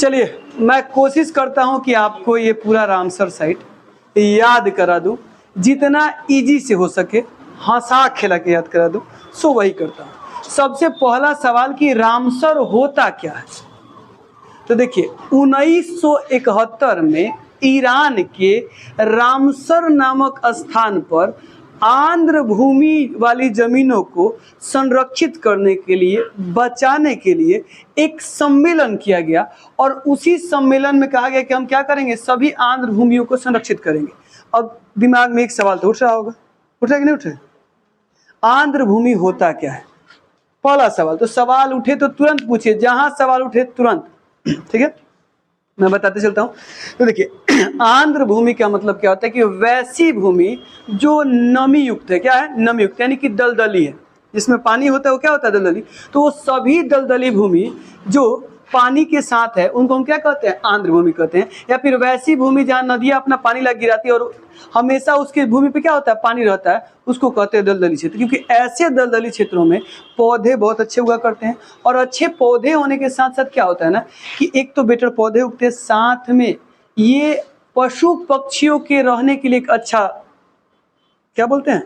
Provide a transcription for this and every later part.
चलिए मैं कोशिश करता हूं कि आपको ये पूरा रामसर साइट याद करा दूं, जितना इजी से हो सके हंसा खेला के याद करा दूं, सो वही करता हूं। सबसे पहला सवाल कि रामसर होता क्या है। तो देखिए 1971 में ईरान के रामसर नामक स्थान पर आंध्र भूमि वाली जमीनों को संरक्षित करने के लिए, बचाने के लिए एक सम्मेलन किया गया और उसी सम्मेलन में कहा गया कि हम क्या करेंगे, सभी आंध्र भूमियों को संरक्षित करेंगे। अब दिमाग में एक सवाल तो उठ रहा होगा, उठ रहा है कि नहीं उठ रहा है? आंध्र भूमि होता क्या है, पहला सवाल। तो सवाल उठे तो तुरंत पूछिए, जहां सवाल उठे तुरंत, ठीक है, मैं बताते चलता हूँ। तो देखिए आंध्र भूमि का मतलब क्या होता है कि वैसी भूमि जो नमी युक्त है। क्या है? नमी युक्त, यानी कि दलदली है, जिसमें पानी होता है वो क्या होता है, दलदली। तो वो सभी दलदली भूमि जो पानी के साथ है उनको हम क्या कहते हैं, आंध्र भूमि कहते हैं। या फिर वैसी भूमि जहाँ नदियाँ अपना पानी लग गिराती है और हमेशा उसकी भूमि पे क्या होता है, पानी रहता है, उसको कहते हैं दलदली क्षेत्र। क्योंकि ऐसे दलदली क्षेत्रों में पौधे बहुत अच्छे हुआ करते हैं। और अच्छे पौधे होने के साथ साथ क्या होता है ना कि एक तो बेटर पौधे उगते हैं, साथ में ये पशु पक्षियों के रहने के लिए एक अच्छा, क्या बोलते हैं,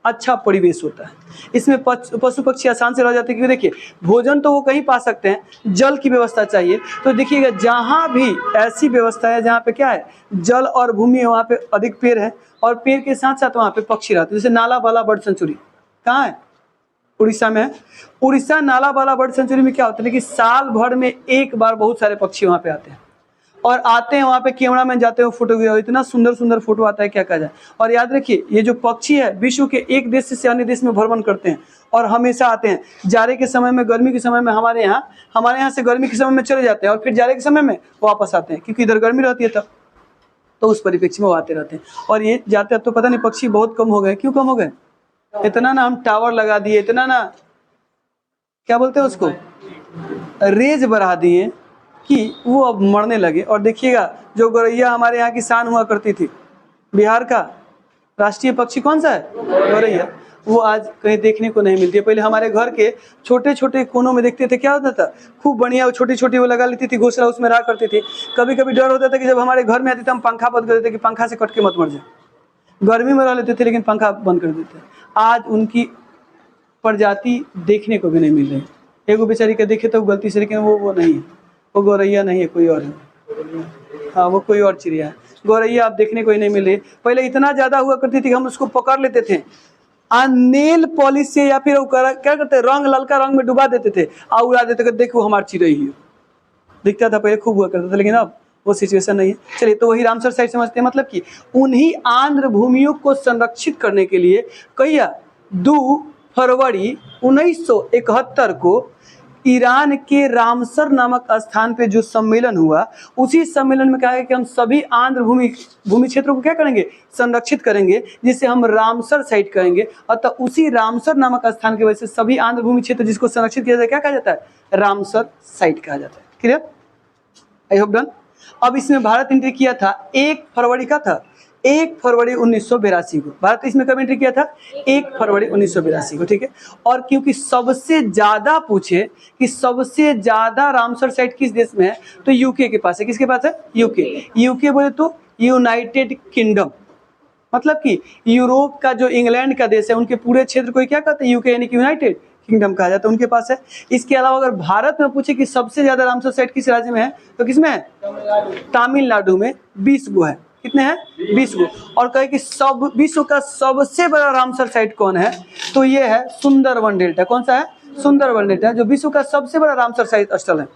अच्छा परिवेश होता है। इसमें पशु पक्षी आसान से रह जाते हैं। क्योंकि देखिए भोजन तो वो कहीं पा सकते हैं, जल की व्यवस्था चाहिए। तो देखिएगा जहाँ भी ऐसी व्यवस्था है जहाँ पे क्या है, जल और भूमि है, वहाँ पे अधिक पेड़ है और पेड़ के साथ साथ वहाँ पे पक्षी रहते हैं। जैसे नालाबाला बर्ड सेंचुरी कहाँ है, उड़ीसा में है। उड़ीसा नालाबाला बर्ड सेंचुरी में क्या होता है कि साल भर में एक बार बहुत सारे पक्षी वहाँ पे आते हैं और आते हैं वहाँ पे, कैमरा मैन जाते हैं फोटो, इतना सुंदर सुंदर फोटो आता है क्या कहा जाए। और याद रखिए ये जो पक्षी है विश्व के एक देश से अन्य देश में भ्रमण करते हैं और हमेशा आते हैं। जाड़े के समय में, गर्मी के समय में हमारे यहाँ से गर्मी के समय में चले जाते हैं और फिर जाड़े के समय में वापस आते हैं, क्योंकि इधर गर्मी रहती है तब, तो उस परिप्रेक्ष्य में वो आते रहते हैं। और ये जाते, अब तो पता नहीं पक्षी बहुत कम हो गए, क्यों कम हो गए, इतना ना हम टावर लगा दिए, इतना ना क्या बोलते हैं उसको, रेज बढ़ा दिए कि वो अब मरने लगे। और देखिएगा जो गौरैया हमारे यहाँ की शान हुआ करती थी, बिहार का राष्ट्रीय पक्षी कौन सा है, गौरैया, वो आज कहीं देखने को नहीं मिलती है। पहले हमारे घर के छोटे छोटे कोनों में देखते थे, क्या होता था, खूब बढ़िया छोटी छोटी वो लगा लेती थी घोंसला, उसमें रहा करती थी। कभी कभी डर होता था कि जब हमारे घर में आती तो हम पंखा बंद कर देते कि पंखा से कट के मत मर जाए। गर्मी में रह लेते थे लेकिन पंखा बंद कर देते। आज उनकी प्रजाति देखने को भी नहीं मिल रही। एगो बेचारी का देखे तो गलती से, लेकिन वो नहीं है, वो गौरैया नहीं है, कोई और है। हाँ वो कोई और चिड़िया है, गौरैया आप देखने को ही नहीं मिले। पहले इतना ज़्यादा हुआ करती थी कि हम उसको पकड़ लेते थे नेल पॉलिश से, या फिर क्या करते, रंग ललका रंग में डुबा देते थे और उड़ा देते थे, देखो हमारी चिड़ै ही दिखता था, पहले खूब हुआ करता था। लेकिन अब वो सिचुएशन नहीं है। चलिए तो वही रामसर साइट समझते हैं, मतलब कि उन्हीं आंध्र भूमियों को संरक्षित करने के लिए कहिया 2 फरवरी 1971 को ईरान के रामसर नामक स्थान पे जो सम्मेलन हुआ, उसी सम्मेलन में कहा गया कि हम सभी आंध्र भूमि क्षेत्रों को क्या करेंगे, संरक्षित करेंगे, जिसे हम रामसर साइट कहेंगे। अतः उसी रामसर नामक स्थान की वजह से सभी आंध्र भूमि क्षेत्र जिसको संरक्षित किया जाता है क्या कहा जाता है, रामसर साइट कहा जाता है। Clear, I hope done. अब इसमें भारत एंट्री किया था 1 फरवरी का था, 1 फरवरी 1982 को भारत इसमें कब एंट्री किया था, 1 फरवरी 1982 को, ठीक है। और क्योंकि सबसे ज्यादा पूछे कि सबसे ज्यादा रामसर साइट किस देश में है, तो यूके के पास है। किसके पास है, यूके बोले तो यूनाइटेड किंगडम, मतलब कि यूरोप का जो इंग्लैंड का देश है उनके पूरे क्षेत्र को क्या कहते हैं, यूके, यानी कि यूनाइटेड किंगडम कहा जाता है, उनके पास है। इसके अलावा अगर भारत में पूछे कि सबसे ज्यादा रामसर साइट किस राज्य में है, तो किसमें है, तमिलनाडु में 20 गो है। कितने हैं, 20 गो। और कहे कि सब विश्व का सबसे बड़ा रामसर साइट कौन है, तो ये है सुंदरवन डेल्टा। कौन सा है, सुंदरवन डेल्टा, जो विश्व का सबसे बड़ा रामसर साइट स्थल है,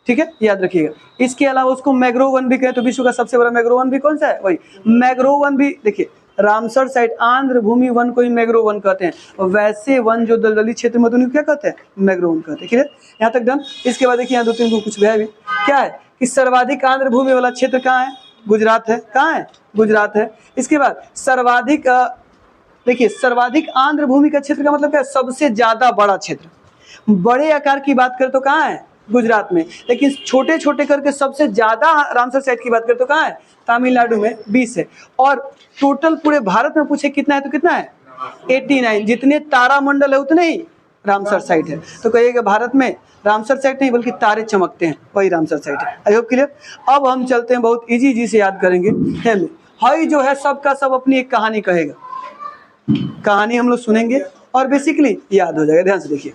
ठीक है, याद रखिएगा। इसके अलावा उसको मैग्रोव वन भी कहे तो विश्व का सबसे बड़ा मैग्रोव वन भी कौन सा है, वही मैग्रोव वन भी। देखिए रामसर साइट आंध्र भूमि वन को ही मैग्रोव वन कहते हैं, वैसे वन जो दलदली क्षेत्र में उन्हें क्या कहते हैं, मैग्रोव वन कहते हैं। क्लियर, यहाँ तक डन। इसके बाद देखिए यहाँ 2-3 को कुछ भी क्या है कि सर्वाधिक आंध्र भूमि वाला क्षेत्र कहाँ है, गुजरात है। कहाँ है, गुजरात है। इसके बाद सर्वाधिक, देखिए सर्वाधिक आंध्र भूमि का क्षेत्र का मतलब क्या है, सबसे ज्यादा बड़ा क्षेत्र। बड़े आकार की बात करें तो कहाँ है, गुजरात में। लेकिन छोटे छोटे करके सबसे ज्यादा रामसर साइट की बात करें तो कहाँ है, तमिलनाडु में 20 है। और टोटल पूरे भारत में पूछे कितना है तो कितना है, 89। जितने तारामंडल है उतने ही रामसर साइट है। तो कहिएगा भारत में रामसर साइट नहीं बल्कि तारे चमकते हैं, वही रामसर साइट है। I hope clear. अब हम चलते हैं, बहुत इजी से याद करेंगे। हेम हई जो है सबका सब अपनी एक कहानी कहेगा, कहानी हम लोग सुनेंगे और बेसिकली याद हो जाएगा। ध्यान से देखिए।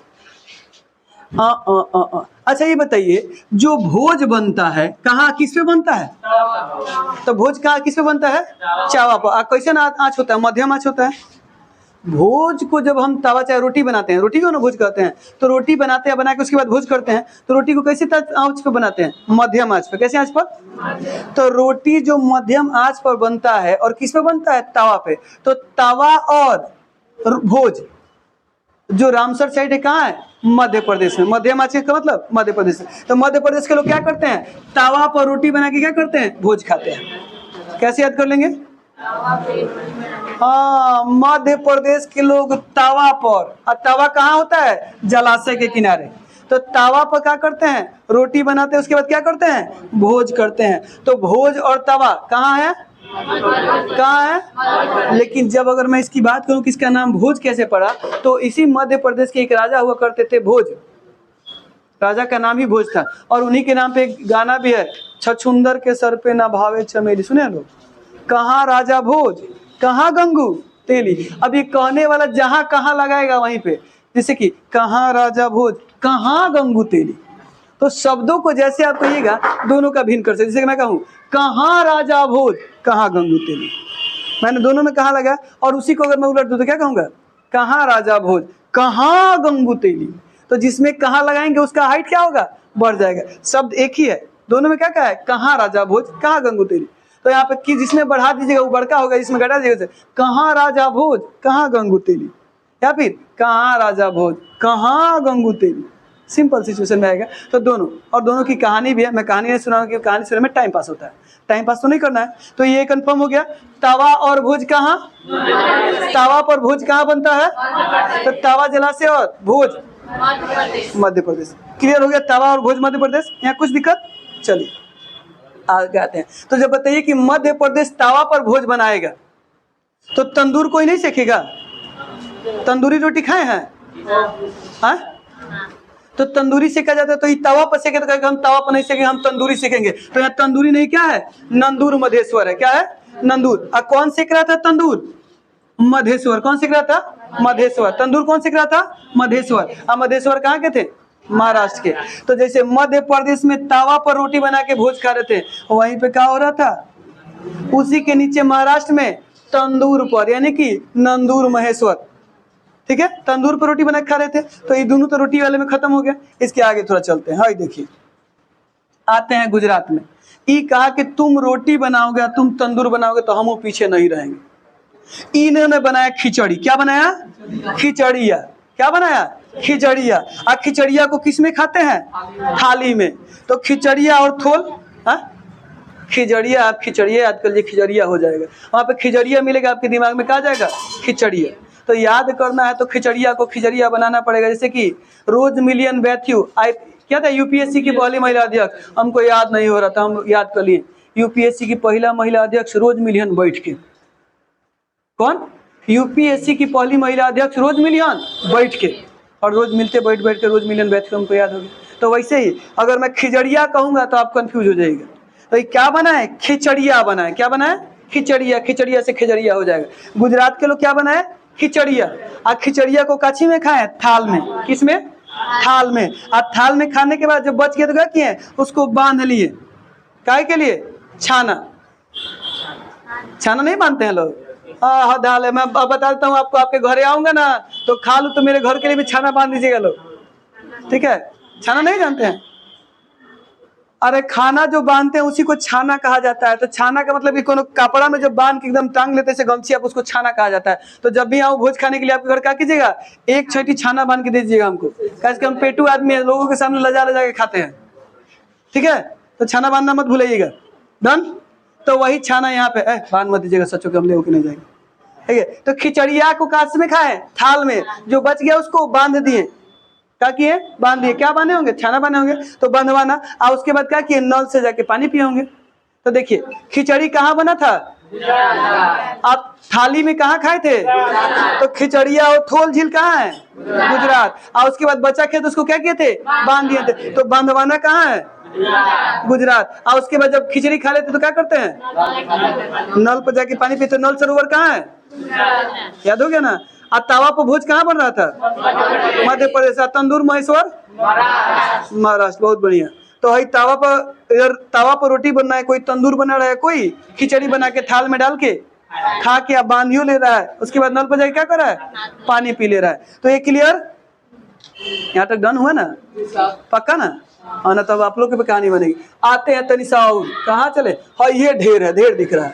अच्छा ये बताइए, जो भोज बनता है कहाँ किस पे बनता है? तो भोज कहाँ किस पे बनता है? चावा पर। कैसे ना आँच होता है? मध्यम आँच होता है। भोज को जब हम तवा चाहे रोटी बनाते हैं, रोटी को ना भोज कहते हैं, तो रोटी बनाते हैं, बना के उसके बाद भोज करते हैं, तो रोटी को कैसे आँच पे बनाते हैं? मध्यम आँच पे। कैसे आँच पर? तो रोटी जो मध्यम आँच पर बनता है और किस पे बनता है? तवा पे। तो तवा और भोज जो रामसर साइड है कहाँ है? मध्य प्रदेश में। मध्यम आँच का मतलब मध्य प्रदेश में। तो मध्य प्रदेश के लोग क्या करते हैं? तवा पर रोटी बना के क्या करते हैं? भोज खाते हैं। कैसे याद कर लेंगे? हाँ, मध्य प्रदेश के लोग तवा पर, और तवा कहाँ होता है? जलाशय के किनारे। तो तवा पर क्या करते हैं? रोटी बनाते हैं, उसके बाद क्या करते हैं? भोज करते हैं। तो भोज और तवा कहाँ है? कहाँ है? लेकिन जब अगर मैं इसकी बात करूं कि इसका नाम भोज कैसे पड़ा, तो इसी मध्य प्रदेश के एक राजा हुआ करते थे भोज। राजा का नाम ही भोज था, और उन्हीं के नाम पे एक गाना भी है, छछुंदर के सर पे ना भावे चमेली। सुने लोग? कहाँ राजा भोज, कहाँ गंगू तेली। अब ये कहने वाला जहां कहाँ लगाएगा वहीं पे, जैसे कि कहाँ राजा भोज, कहाँ गंगू तेली। तो शब्दों को जैसे आप कहिएगा दोनों का भिन्न कर सकते। जैसे कि मैं कहूँ कहाँ राजा भोज, कहाँ गंगू तेली, मैंने दोनों में कहाँ लगा, और उसी को अगर मैं उलट दूं तो क्या कहूँगा? कहाँ राजा भोज, कहाँ गंगू तेली। तो जिसमें कहाँ लगाएंगे उसका हाइट क्या होगा? बढ़ जाएगा। शब्द एक ही है, दोनों में क्या कहा है? कहाँ राजा भोज, कहाँ गंगू तेली। तो यहाँ पे कि जिसमें बढ़ा दीजिएगा वो बड़का होगा, जिसमें घटा दीजिएगा कहाँ राजा भोज, कहाँ गंगू तेली, या फिर कहाँ राजा भोज, कहाँ गंगू तेली। सिंपल सिचुएशन में आएगा। तो दोनों, और दोनों की कहानी भी है। मैं कहानी नहीं सुनाऊंगा कि कहानी सुनने में टाइम पास होता है, टाइम पास तो नहीं करना है। तो ये कंफर्म हो गया। तवा और भोज कहाँ? तवा पर भोज कहाँ बनता है? तो तवा जलाशय और भोज मध्य प्रदेश। क्लियर हो गया? तवा और भोज मध्य प्रदेश। यहाँ कुछ दिक्कत? चलिए आगे आते हैं। तो जब बताइए कि मध्य प्रदेश तवा पर भोज बनाएगा, तो तंदूर कोई नहीं सेकेगा? तंदूरी रोटी खाए हैं? हाँ? तो तंदूरी सेका जाता है, तो ये तवा पर सेके तो कहेगा हम तवा पर नहीं सेकेंगे, हम तंदूरी सेकेंगे। तो यहाँ तंदूरी नहीं, क्या है? नंदूर मधेश्वर है। क्या है? नंदूर। अब कौन सेक रहा था तंदूर? मधेश्वर। कौन सेक रहा था? मधेश्वर। तंदूर कौन सेक रहा था? मधेश्वर। अब मधेश्वर कहाँ के थे? महाराष्ट्र के। तो जैसे मध्य प्रदेश में तवा पर रोटी बना के भोज खा रहे थे, वहीं पे क्या हो रहा था? उसी के नीचे महाराष्ट्र में तंदूर पर, यानी कि नंदूर महेश्वर। ठीक है, तंदूर पर रोटी बना के खा रहे थे। तो ये दोनों तो रोटी वाले में खत्म हो गया। इसके आगे थोड़ा चलते हैं। हाँ देखिए, आते हैं गुजरात में। ये कहा कि तुम रोटी बनाओगे, तुम तंदूर बनाओगे तो हम पीछे नहीं रहेंगे। इन्होंने बनाया खिचड़ी। क्या बनाया? खिचड़िया। क्या बनाया? खिचड़िया। और खिचड़िया को किस में खाते हैं? थाली में। तो खिचड़िया और थोल, खिचड़िया। आप खिचड़िया याद कर लीजिए, खिचड़िया हो जाएगा। वहां पे खिचड़िया मिलेगा, आपके दिमाग में क्या जाएगा? खिचड़िया। तो याद करना है तो खिचड़िया को खिचड़िया बनाना पड़ेगा। जैसे कि रोज मिलियन बैथ्यू, क्या था? यूपीएससी की पहली महिला अध्यक्ष। हमको याद नहीं हो रहा था, हम याद कर लिए। यूपीएससी की पहला महिला अध्यक्ष रोज मिलियन बैठ के। कौन? यूपीएससी की पहली महिला अध्यक्ष रोज मिलियन बैठ के, और रोज मिलते बैठ बैठ के रोज मिलियन बैठ के हमको याद हो गया। तो वैसे ही अगर मैं खिचड़िया कहूंगा तो आप कंफ्यूज हो जाएगा। तो ये क्या बना है? खिचड़िया बना है। क्या बना है? खिचड़िया। खिचड़िया से खिचड़िया हो जाएगा। गुजरात के लोग क्या बनाए? खिचड़िया। और खिचड़िया को काची में खाए? थाल में। किस में? थाल में। और थाल में खाने के बाद जब बच गया तो क्या किए? उसको बांध लिए। काय के लिए? छाना। छाना नहीं बांधते हैं लोग? हाँ दाल है। मैं बता देता हूँ आपको, आपके घरे आऊंगा ना तो खा लूँ, तो मेरे घर के लिए भी छाना बांध दीजिएगा लोग। ठीक है? छाना नहीं जानते हैं? अरे खाना जो बांधते हैं उसी को छाना कहा जाता है। तो छाना का मतलब कि कोनो कपड़ा में जब बांध के एकदम टांग लेते हैं गमछी, आप उसको छाना कहा जाता है। तो जब भी आओ भोज खाने के लिए आपके घर क्या कीजिएगा? एक छठी छाना बांध के दे दीजिएगा हमको, कैसे हम पेटू आदमी है, लोगों के सामने लजा लजा के खाते हैं। ठीक है? तो छाना बांधना मत भूलिएगा। डन? तो वही छाना यहाँ पे बांध मत दीजिएगा, सचो के हम ले होके नहीं जाएंगे। ठीक है? तो खिचड़िया को कांच में खाए? थाल में। जो बच गया उसको बांध दिए। क्या किए? बांध दिए। क्या बांधे होंगे? छाना बांधे होंगे। तो बंधवाना, और उसके बाद क्या किए? नल से जाके पानी पिए होंगे। तो देखिए खिचड़ी कहाँ बना था? आप थाली में कहाँ खाए थे? तो खिचड़िया और थोल झील कहाँ है? गुजरात। और उसके बाद बचा के तो उसको क्या किए थे? बांध दिए थे। तो बांधवाना कहाँ है? गुजरात। और उसके बाद जब खिचड़ी खा लेते तो क्या करते हैं? नल पर जाके पानी पीते। नल सरोवर कहाँ है? याद हो गया ना? और तावा पर भोज कहाँ बन रहा था? मध्य प्रदेश। तंदूर महेश्वर महाराष्ट्र। बहुत बढ़िया। तो वही तावा पर, इधर तावा पर रोटी बन रहा है, कोई तंदूर बना रहा है, कोई खिचड़ी बना के थाल में डाल के खा के अब बांधियो ले रहा है। उसके बाद नल पर जाके क्या कर रहा है? पानी पी ले रहा है। तो ये क्लियर? यहाँ तक डन हुआ ना? पक्का ना? हाँ ना, तब आप लोग की कहानी बनेगी। आते हैं तनिषा और कहाँ चले? हाँ ये ढेर है, ढेर दिख रहा है।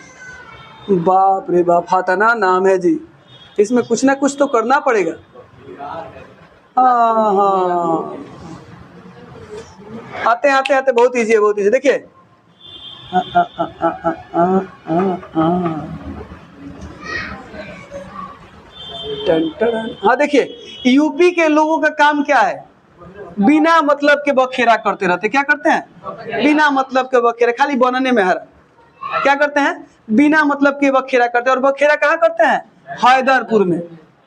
बाप रे बाप, फातना नाम है जी। इसमें कुछ ना कुछ तो करना पड़ेगा। हाँ, आते आते आते बहुत इजी है, बहुत इजी। देखिए हाँ, देखिए यूपी के लोगों का काम क्या है? बिना मतलब के बखेरा करते रहते। क्या करते हैं? बिना मतलब के बखेरा, खाली बनने में हरा। क्या करते हैं? बिना मतलब के बखेरा करते हैं। और बखेरा कहाँ करते हैं? हैदरपुर में।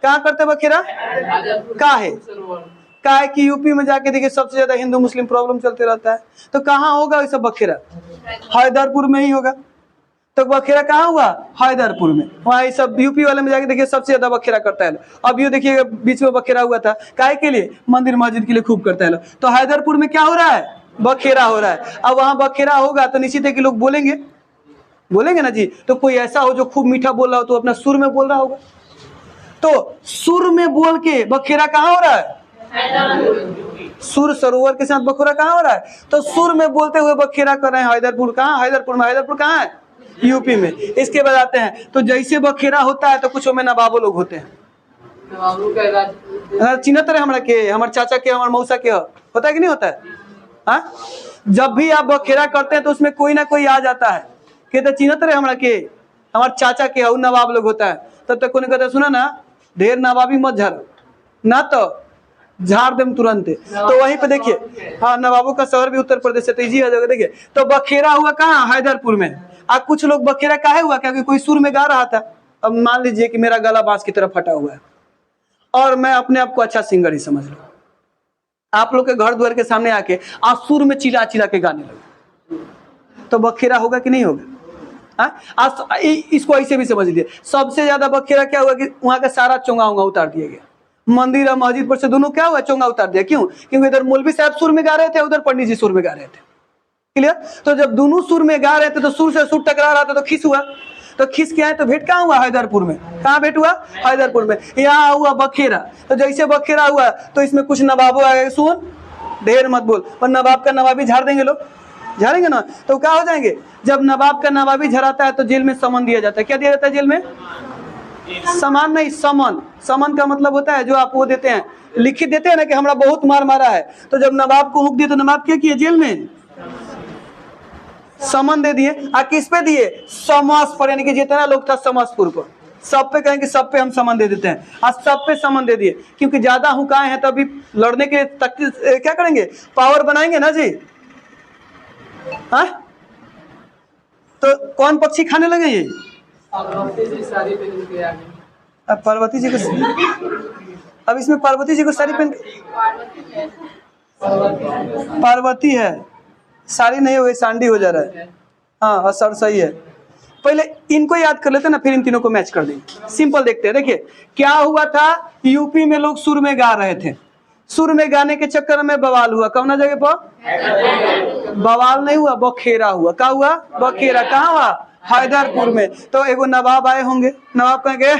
कहाँ करते हैं बखेरा? का है कि यूपी में जाके देखिए सबसे ज्यादा हिंदू मुस्लिम प्रॉब्लम चलते रहता है। तो कहाँ होगा ये सब बखेरा? हैदरपुर में ही होगा। तो बखेरा कहाँ हुआ? हैदरपुर में। वहाँ ये सब यूपी वाले में जाके देखिए सबसे ज्यादा बखेरा करता है। अब ये देखिए बीच में बखेरा हुआ था, काहे के लिए? मंदिर मस्जिद के लिए खूब करता है। तो हैदरपुर में क्या हो रहा है? बखेरा हो रहा है। अब वहाँ बखेरा होगा तो निश्चित है कि लोग बोलेंगे ना जी। तो कोई ऐसा हो जो खूब मीठा बोल रहा हो तो अपना सुर में बोल रहा होगा। तो सुर में बोल के बखेरा कहाँ हो रहा है? सुर सरोवर के साथ बखेरा कहाँ हो रहा है? तो सुर में बोलते हुए बखेरा कर रहे हैं। हैदरपुर कहाँ? हैदरपुर में। हैदरपुर कहाँ है? यूपी में। इसके बाद आते हैं तो जैसे बखेरा होता है तो कुछ में नवाबो लोग होते हैं। चिन्हत रहे हमारा के, हमारे चाचा के, हमारे मौसा के होता है कि नहीं होता है? हाँ, जब भी आप बखेरा करते हैं तो उसमें कोई ना कोई आ जाता है, कहते चिन्हत रहे हमारा के, हमारे चाचा के नवाब लोग होता है। तब तक कोई कहता सुना ना, ढेर नवाबी मत झाड़ ना, तो झाड़ देम तुरंत। तो वहीं पे देखिए, हाँ नवाबों का शहर भी उत्तर प्रदेश है, तो इजी आ जाएगा। देखिए तो बखेरा हुआ कहाँ? हैदरपुर में। अब कुछ लोग बखेरा काहे हुआ? क्योंकि कोई सुर में गा रहा था। अब मान लीजिए कि मेरा गला बांस की तरफ फटा हुआ है और मैं अपने आप को अच्छा सिंगर ही समझ लूं। आप लोग के घर द्वार के सामने आके आप सुर में चिल्ला चिल्ला के गाने लगे, तो बखेरा होगा कि नहीं होगा? आज इसको ऐसे भी समझ लीजिए, सबसे ज्यादा बखेरा क्या हुआ कि वहां का सारा चोंगा उतार दिया गया। मंदिर और मस्जिद पर से दोनों क्या हुआ? चोंगा उतार दिया। क्यों? क्योंकि इधर मौलवी साहब सुर में गा रहे थे, उधर पंडित जी सुर में गा रहे थे। क्लियर? तो जब दोनों सुर में गा रहे थे तो सुर से सुर टकरा रहा था तो खिस हुआ। तो खिस क्या है? तो भेंट कहाँ हुआ? हैदरपुर में। कहाँ भेंट हुआ? हैदरपुर में। यहाँ हुआ बखेरा। तो जैसे बखेरा हुआ तो इसमें कुछ नवाबों आ गए। सुन, ढेर मत बोल, पर नवाब का नवाबी झाड़ देंगे लोग, झाड़ेंगे ना, तो क्या हो जाएंगे? जब नवाब का नवाबी झराता है तो जेल में समन दिया जाता है। क्या दिया जाता है जेल में? समान नहीं, समन। समन का मतलब होता है जो आप वो देते हैं, लिखित देते हैं ना कि हमरा बहुत मार मारा है। तो जब नवाब को हुक दिए तो नवाब क्या किए? जेल में समन दे दिए। आ किस पे दिए? समास पर, यानी कि जितना लोग था समासपुर पर, सब पे कहेंगे सब पे हम समन दे देते हैं। आज सब पे समन दे दिए क्योंकि ज्यादा हुकाए हैं, तभी लड़ने के तक क्या करेंगे? पावर बनाएंगे ना जी। हाँ, तो कौन पक्षी खाने लगे? ये अब पार्वती जी को, अब इसमें पार्वती जी को साड़ी पहन, पार्वती है, साड़ी नहीं हो गई, सांडी हो जा रहा है। हाँ सर सही है। पहले इनको याद कर लेते हैं ना, फिर इन तीनों को मैच कर देंगे। सिंपल देखते हैं। देखिए क्या हुआ था, यूपी में लोग सुर में गा रहे थे। सुर में गाने के चक्कर में बवाल हुआ। कौन जगह पर? बवाल नहीं हुआ, बखेरा हुआ। क्या हुआ? बखेरा। कहाँ हुआ? हैदरपुर में। तो एगो नवाब आए होंगे, नवाब कहेंगे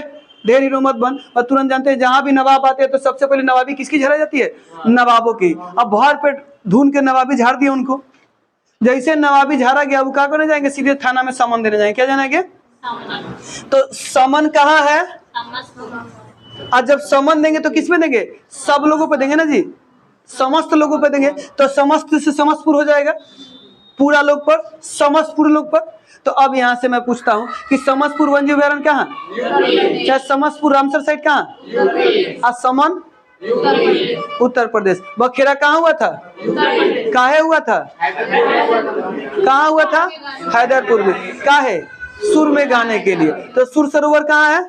ढेर हीरो मत बन, और तुरंत जानते हैं जहां भी नवाब आते हैं तो सबसे पहले नवाबी किसकी झड़ा जाती है? नवाबों की। अब भर पेट धुन के नवाबी झाड़ दिए उनको। जैसे नवाबी झाड़ा गया, वो क्या करने जाएंगे? सीधे थाना में समन देने जाएंगे। क्या जानेंगे? तो समन कहाँ है? आज जब समन देंगे तो किस पे देंगे? सब लोगों पे देंगे ना जी, समस्त लोगों पे देंगे। तो समस्त से समस्तपुर हो जाएगा, पूरा लोग पर, समस्तपुर लोग पर। तो अब यहाँ से मैं पूछता हूँ कि समस्तपुर वन्य अभ्यारण्य कहाँ? क्या समस्तपुर रामसर साइड कहाँ? आज समन उत्तर प्रदेश। बखेरा कहाँ हुआ था? काहे हुआ था? कहाँ हुआ था? हैदरपुर में। काहे? सुर में गाने के लिए। तो सुर सरोवर कहाँ है?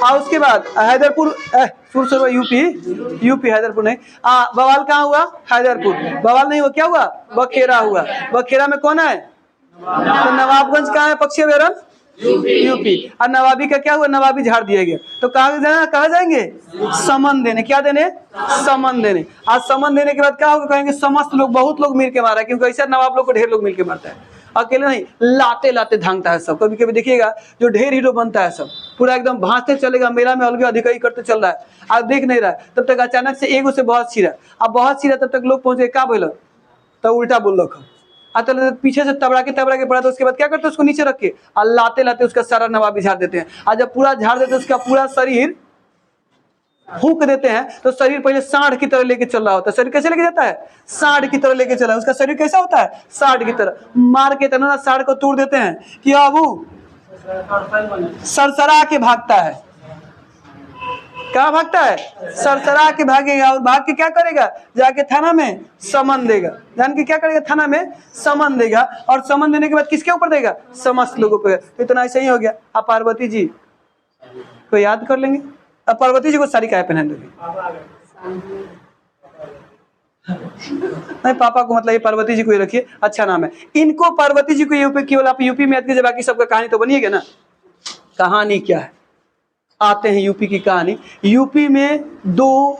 और उसके बाद हैदरपुर, सुर सरोवर यूपी हैदरपुर नहीं। बवाल कहाँ हुआ? हैदरपुर। बवाल नहीं हुआ, क्या हुआ? बखेरा हुआ। बखेरा में कौन है? तो नवाबगंज कहाँ है? पक्षी अभ्यारण्य यूपी। और नवाबी का क्या हुआ? नवाबी झाड़ दिया गया। तो कहाँ जाएंगे? समन देने। क्या देने? समन देने। आज समन देने के बाद क्या होगा? कहेंगे समस्त लोग, बहुत लोग मिल के मारा, क्योंकि ऐसा नवाब लोग को ढेर लोग मिल के मारता है, अकेले नहीं, लाते लाते धांगता है सब। कभी कभी देखिएगा जो ढेर हीरो बनता है सब पूरा एकदम भांजते चलेगा, मेला में अलग अधिकारी करते चल रहा है, आज देख नहीं रहा है, तब तक अचानक से एगो से बहुत छिरा, अब बहुत छिरा, तब तक लोग पहुंचे का बोल तो उल्टा बोल रखा, तो पीछे से तबड़ा के पड़ा, तो उसके बाद क्या करते हैं? उसको नीचे रख के और लाते लाते उसका सारा नवाबी झाड़ देते हैं। और जब पूरा झाड़ देते हैं उसका पूरा शरीर फूंक देते हैं, तो शरीर पहले सांड की तरह लेके चल रहा होता है। शरीर कैसे लेके जाता है? सांड की तरह लेके चला। उसका शरीर कैसा होता है? सांड की तरह। मार के तना सांड को तोड़ देते हैं कि अब सरसरा के भागता है। कहाँ भागता है? सरसरा के भागेगा, और भाग के क्या करेगा? जाके थाना में समन देगा। जान के क्या करेगा? थाना में समन देगा, और समन देने के बाद किसके ऊपर देगा? समस्त लोगों पे। तो इतना ऐसा ही हो गया। आप पार्वती जी को याद कर लेंगे। अब पार्वती जी को साड़ी काहे पहना दोगे? नहीं, पापा को मतलब ये पार्वती जी को ही रखिए, अच्छा नाम है। इनको पार्वती जी को यूपी, केवल आप यूपी में याद कीजिए, बाकी सबका कहानी तो बनिएगा ना। कहानी क्या है? आते हैं यूपी की कहानी। यूपी में 2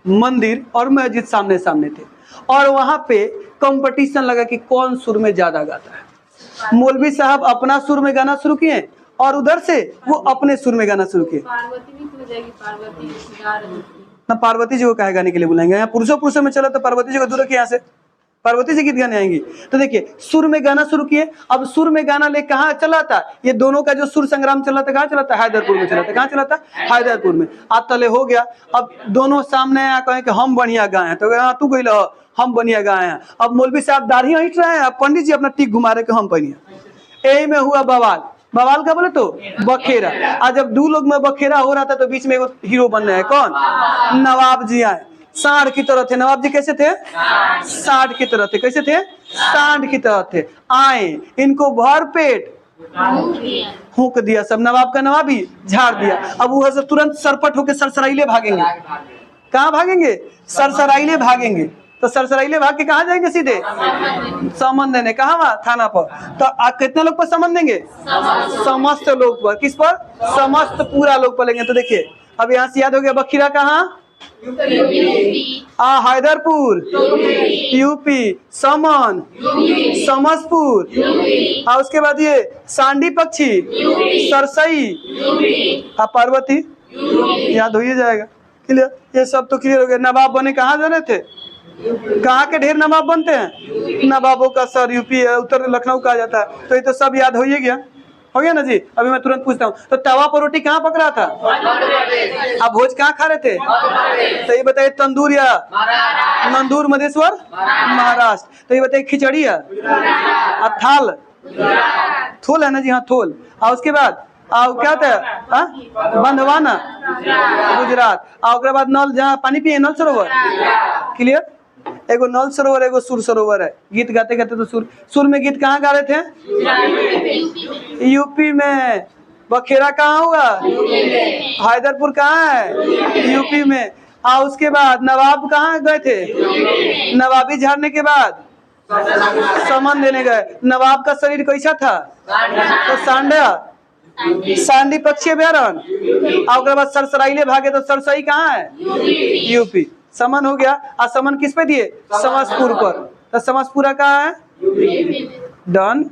मंदिर और मस्जिद सामने सामने थे, और वहां पे कंपटीशन लगा कि कौन सुर में ज्यादा गाता है। मौलवी साहब अपना सुर में गाना शुरू किए, और उधर से वो अपने सुर में गाना शुरू किए। ना पार्वती जी को कहे गाने के लिए बुलाएंगे? यहाँ पुरुषों में चला तो पार्वती जी को दूर रखिए, यहाँ से पार्वती जी गीत गाने आएंगी। तो देखिए सुर में गाना शुरू किए। अब सुर में गाना ले कहाँ चला था? ये दोनों का जो सुर संग्राम चला था, कहाँ चला था? हैदरपुर में चला था। कहाँ चला था? हैदरपुर में। आज तले हो गया। अब दोनों सामने आया, कहें कि हम बढ़िया गाए हैं, तो तू कही लो हम बढ़िया गाए हैं। अब मौलवी साहब दाढ़ी हिट रहे हैं, पंडित जी अपना टिक घुमा रहे कि हम बढ़िया। यही में हुआ बवाल। बवाल का बोले तो बखेरा। आज जब 2 लोग में बखेरा हो रहा था, तो बीच में एक हीरो बन रहे हैं। कौन? नवाब जी आए। सांड की तरह थे। नवाब जी कैसे थे? सांड की तरह थे। कैसे थे? सांड की तरह थे। आए, इनको भर पेट फूंक दिया, सब नवाब का नवाबी झाड़ दिया। अब वो सब तुरंत सरपट होके सरसराइले भागेंगे। कहाँ भागेंगे? सरसराइले भागेंगे। तो सरसराइले भाग के कहाँ जाएंगे? सीधे समन देने। कहाँ? वहाँ थाना पर। तो कितने लोग पर समन देंगे? समस्त लोग पर। किस पर? समस्त पूरा लोग पर लेंगे। तो देखिए अब यहाँ से याद हो गया बखीरा कहाँ? हैदरपुर यूपी, समन समस्तपुर, और उसके बाद ये सांडी पक्षी, सरसई, पार्वती याद हो ही जाएगा। क्लियर? ये सब तो क्लियर हो गया। नवाब बने कहाँ जाने थे? कहाँ के ढेर नवाब बनते हैं? नवाबों का सर यूपी है, उत्तर लखनऊ कहा जाता है। तो ये तो सब याद हो ही गया। हो गया ना जी? अभी मैं तुरंत पूछता हूँ, तो तवा पर रोटी कहाँ पक रहा था? आप भोज कहाँ खा रहे थे? तो ये बताइए तंदूर या नंदूर मधेश्वर महाराष्ट्र। तो ये बताइए खिचड़ी या थाल? थोल है ना जी? हाँ थोल। और उसके बाद क्या था? बंधवाना गुजरात। और उसके बाद नल, जहाँ पानी पिए नल सरोवर। क्लियर? एगो नल सरोवर, एगो सुर सरोवर है। गीत गाते गाते तो सुर में गीत कहाँ गा रहे थे? यूपी में। बखेरा कहाँ हुआ? हैदरपुर कहाँ है? यूपी में। और उसके बाद नवाब कहाँ गए थे? नवाबी झाड़ने के बाद समन देने गए। नवाब का शरीर कैसा था? तो सांडा, सांडी पक्षी अभ्यारण्य। और बाद सरसराइले भागे, तो सरसई कहाँ है? यूपी। समन हो गया। और समन किस पे दिए? समस्तपुर पर। तो समस्तपुरा कहाँ है? डन।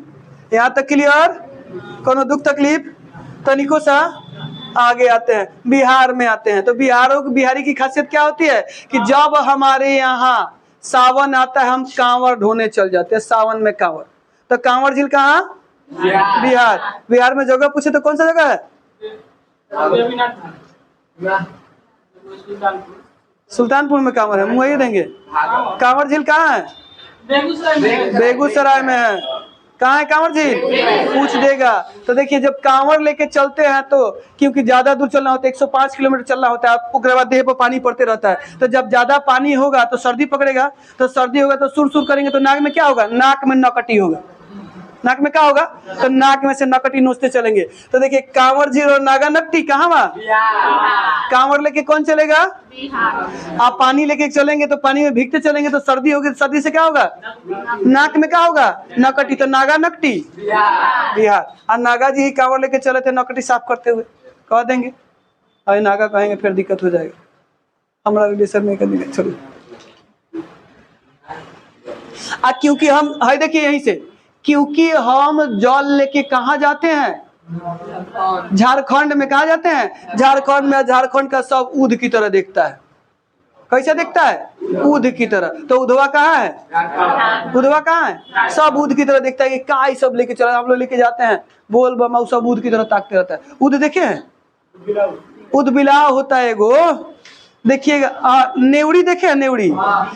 यहाँ तक क्लियर? कोनो दुख तकलीफ? तनिको सा आगे आते हैं, बिहार में आते हैं। तो बिहारी की खासियत क्या होती है कि जब हमारे यहाँ सावन आता है, हम कांवर ढोने चल जाते हैं। सावन में कांवर। तो कांवर झील कहाँ? बिहार। बिहार में जगह पूछे तो कौन सा जगह है? सुल्तानपुर में कांवर है, मुंह देंगे। कांवर झील कहाँ है? बेगूसराय में है। कहाँ है कांवर झील? पूछ देगा। तो देखिए जब कांवर लेके चलते हैं, तो क्योंकि ज्यादा दूर चलना होता है, 105 किलोमीटर चलना होता है, उसके बाद देह पर पानी पड़ते रहता है। तो जब ज्यादा पानी होगा तो सर्दी पकड़ेगा, तो सर्दी होगा तो सुर सुर करेंगे, तो नाक में क्या होगा? नाक में नकटी होगा। नाक में क्या होगा? तो नाक में से नकटी नोचते चलेंगे। तो देखिए कांवर जी और नागा नकटी कहाँ वहाँ? कांवर लेके कौन चलेगा? आप पानी लेके चलेंगे तो पानी में भीगते चलेंगे तो सर्दी होगी, सर्दी से क्या होगा? नाक में क्या होगा? नकटी। तो नागा नकटी बिहार। और नागा जी ही कांवर लेके चले थे नकटी साफ करते हुए, कह देंगे। अरे नागा कहेंगे फिर दिक्कत हो जाएगा, हमारा रिलेशन में कर दिक्कत। चलो क्योंकि हम है, देखिए यहीं से, क्योंकि हम जल लेके कहाँ जाते हैं? झारखंड में। कहा जाते हैं? झारखंड में। झारखंड का सब ऊध की तरह देखता है। कैसे देखता है? ऊध की तरह। तो उधवा कहाँ है? उधवा कहाँ है? सब ऊध की तरह देखता है कि काय सब लेके चला, हम लोग लेके जाते हैं बोल बम, सब ऊध की तरह ताकते रहता है। ऊध देखे हैं? ऊध बिलाव होता है एगो, देखिएगा। नेवड़ी देखे? नेवड़ी,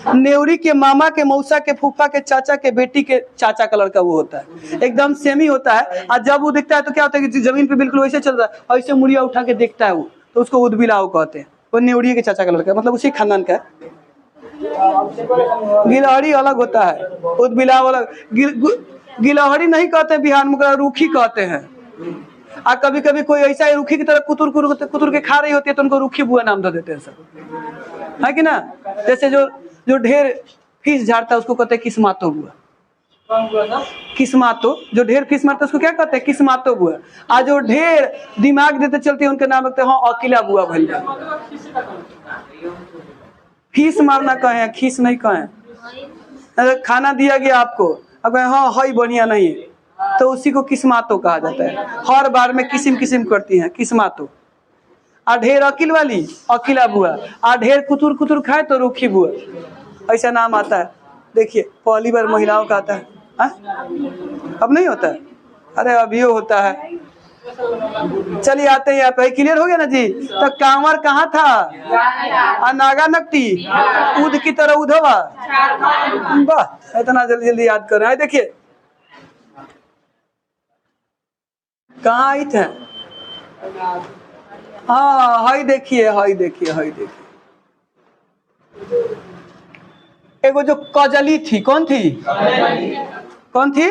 नेवड़ी के मामा के मौसा के फूफा के चाचा के बेटी के चाचा का लड़का वो होता है, एकदम सेम ही होता है। और जब वो दिखता है तो क्या होता है कि जमीन पे बिल्कुल वैसे चल रहा है, ऐसे मुड़िया उठा के देखता है वो, तो उसको उदबिलाव कहते हैं। वो नेवड़ी के चाचा का लड़का, मतलब उसी खानदान का है। गिलहरी अलग होता है, उदबिलाव अलग। गिलहरी नहीं कहते बिहार में, रूखी कहते हैं। और कभी कभी कोई ऐसा है रूखी की तरह कुतुर के खा रही होती है तो उनको रूखी बुआ नाम दे देते हैं सब, है कि ना? जैसे जो ढेर फीस झाड़ता है उसको कहते हैं किस्मातो बुआ। किस्मातो, जो ढेर फीस मारता है उसको क्या कहते हैं? किस्मातो बुआ। आज जो ढेर दिमाग देते चलते हैं उनके नाम रखते हैं हाँ अकेला बुआ भैया। फीस मारना कहें, खीस नहीं कहें। खाना दिया गया आपको, अब हाँ हई बढ़िया नहीं है, तो उसी को किस्मातो कहा जाता है। हर बार में किस्म किस्म करती हैं किस्मातो। आ ढेर अकिल वाली अकिला बुआ, आ ढेर कुतुर कुतुर खाए तो रूखी बुआ, ऐसा नाम आता है। देखिए पहली बार महिलाओं का आता है, अब नहीं होता है? अरे अभी होता है। चलिए आते हैं, आप क्लियर हो गया ना जी? तो कांवर कहाँ था? नागा नकटी, ऊद की तरह उधवा। वाह, इतना जल्दी जल्दी याद कर रहे हैं। देखिए कहाँ आई थे? हाँ हाई देखिए, हाई देखिए, हाई देखिए। एगो जो कजली थी, कौन थी? कौन थी?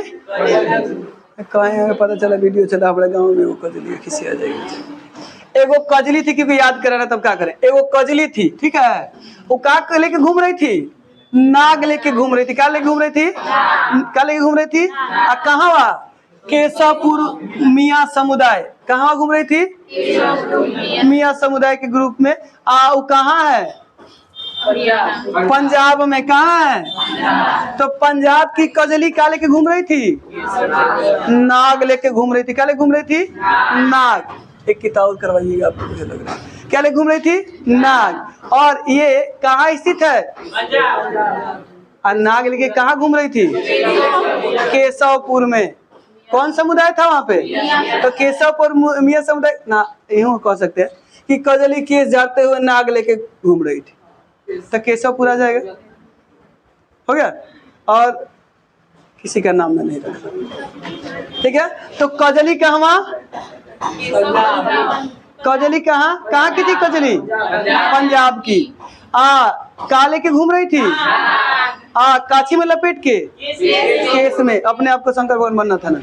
कहीं पता चला वीडियो चला हमारे गांव में, वो कजली किसी आ जाएगी। एगो कजली थी, क्योंकि याद करें ना तब क्या करें। एगो कजली थी, ठीक है, वो का लेके घूम रही थी? नाग लेके घूम रही थी। क्या लेके घूम रही थी? क्या लेके घूम रही थी? कहाँ वहा? केशवपुर मियाँ समुदाय। कहाँ घूम रही थी? मियाँ समुदाय के ग्रुप में। वो कहाँ है? पंजाब में। कहाँ है? तो पंजाब की कजली क्या लेके घूम रही थी? नाग लेके घूम रही थी। क्या लेके घूम रही थी? नाग। एक किताब करवाइएगा आपको, मुझे लग रहा है। क्या लेके घूम रही थी? नाग। और ये कहाँ स्थित है? और नाग लेके कहाँ घूम रही थी? केशवपुर में। कौन समुदाय था वहां पे? तो केशवपुर मियाँ समुदाय ना, यूं कह सकते हैं कि कजली केस जाते हुए नाग लेके घूम रही थी, तो केशवपुर आ जाएगा। हो गया? और किसी का नाम नहीं रखा, ठीक है? तो कजली कहाँ? कजली कहाँ की थी? कजली पंजाब की। काले के घूम रही थी, काछी में लपेट के, केस में। अपने आप को शंकर भगवान बनना था ना,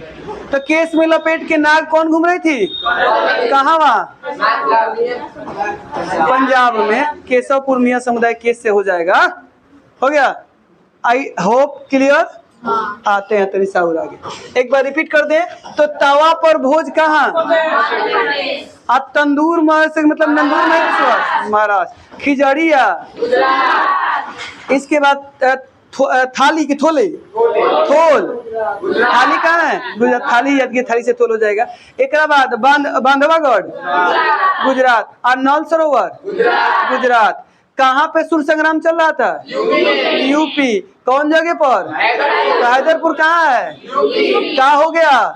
तो केस में लपेट के नाग कौन घूम रही थी? कहाँ? वहाँ पंजाब में। केशवपुर मियाँ समुदाय केस से हो जाएगा। हो गया? I hope clear. आते हैं तरीसा और आगे, एक बार रिपीट कर दे। तो तवा पर भोज कहाँ? तंदूर में से, मतलब नंदूर में महाराष्ट्र। खिजड़िया, इसके बाद थाली की थोले, थोल। थाली कहाँ है? गुजरात। थाली याद की, थाली से थोल हो जाएगा। एक बाद बांधवागढ़ गुजरात। और नल सरोवर गुजरात। कहाँ पे सुर संग्राम चल रहा था? यूपी। कौन जगह पर? हैदरपुर। कहाँ है? क्या हो गया?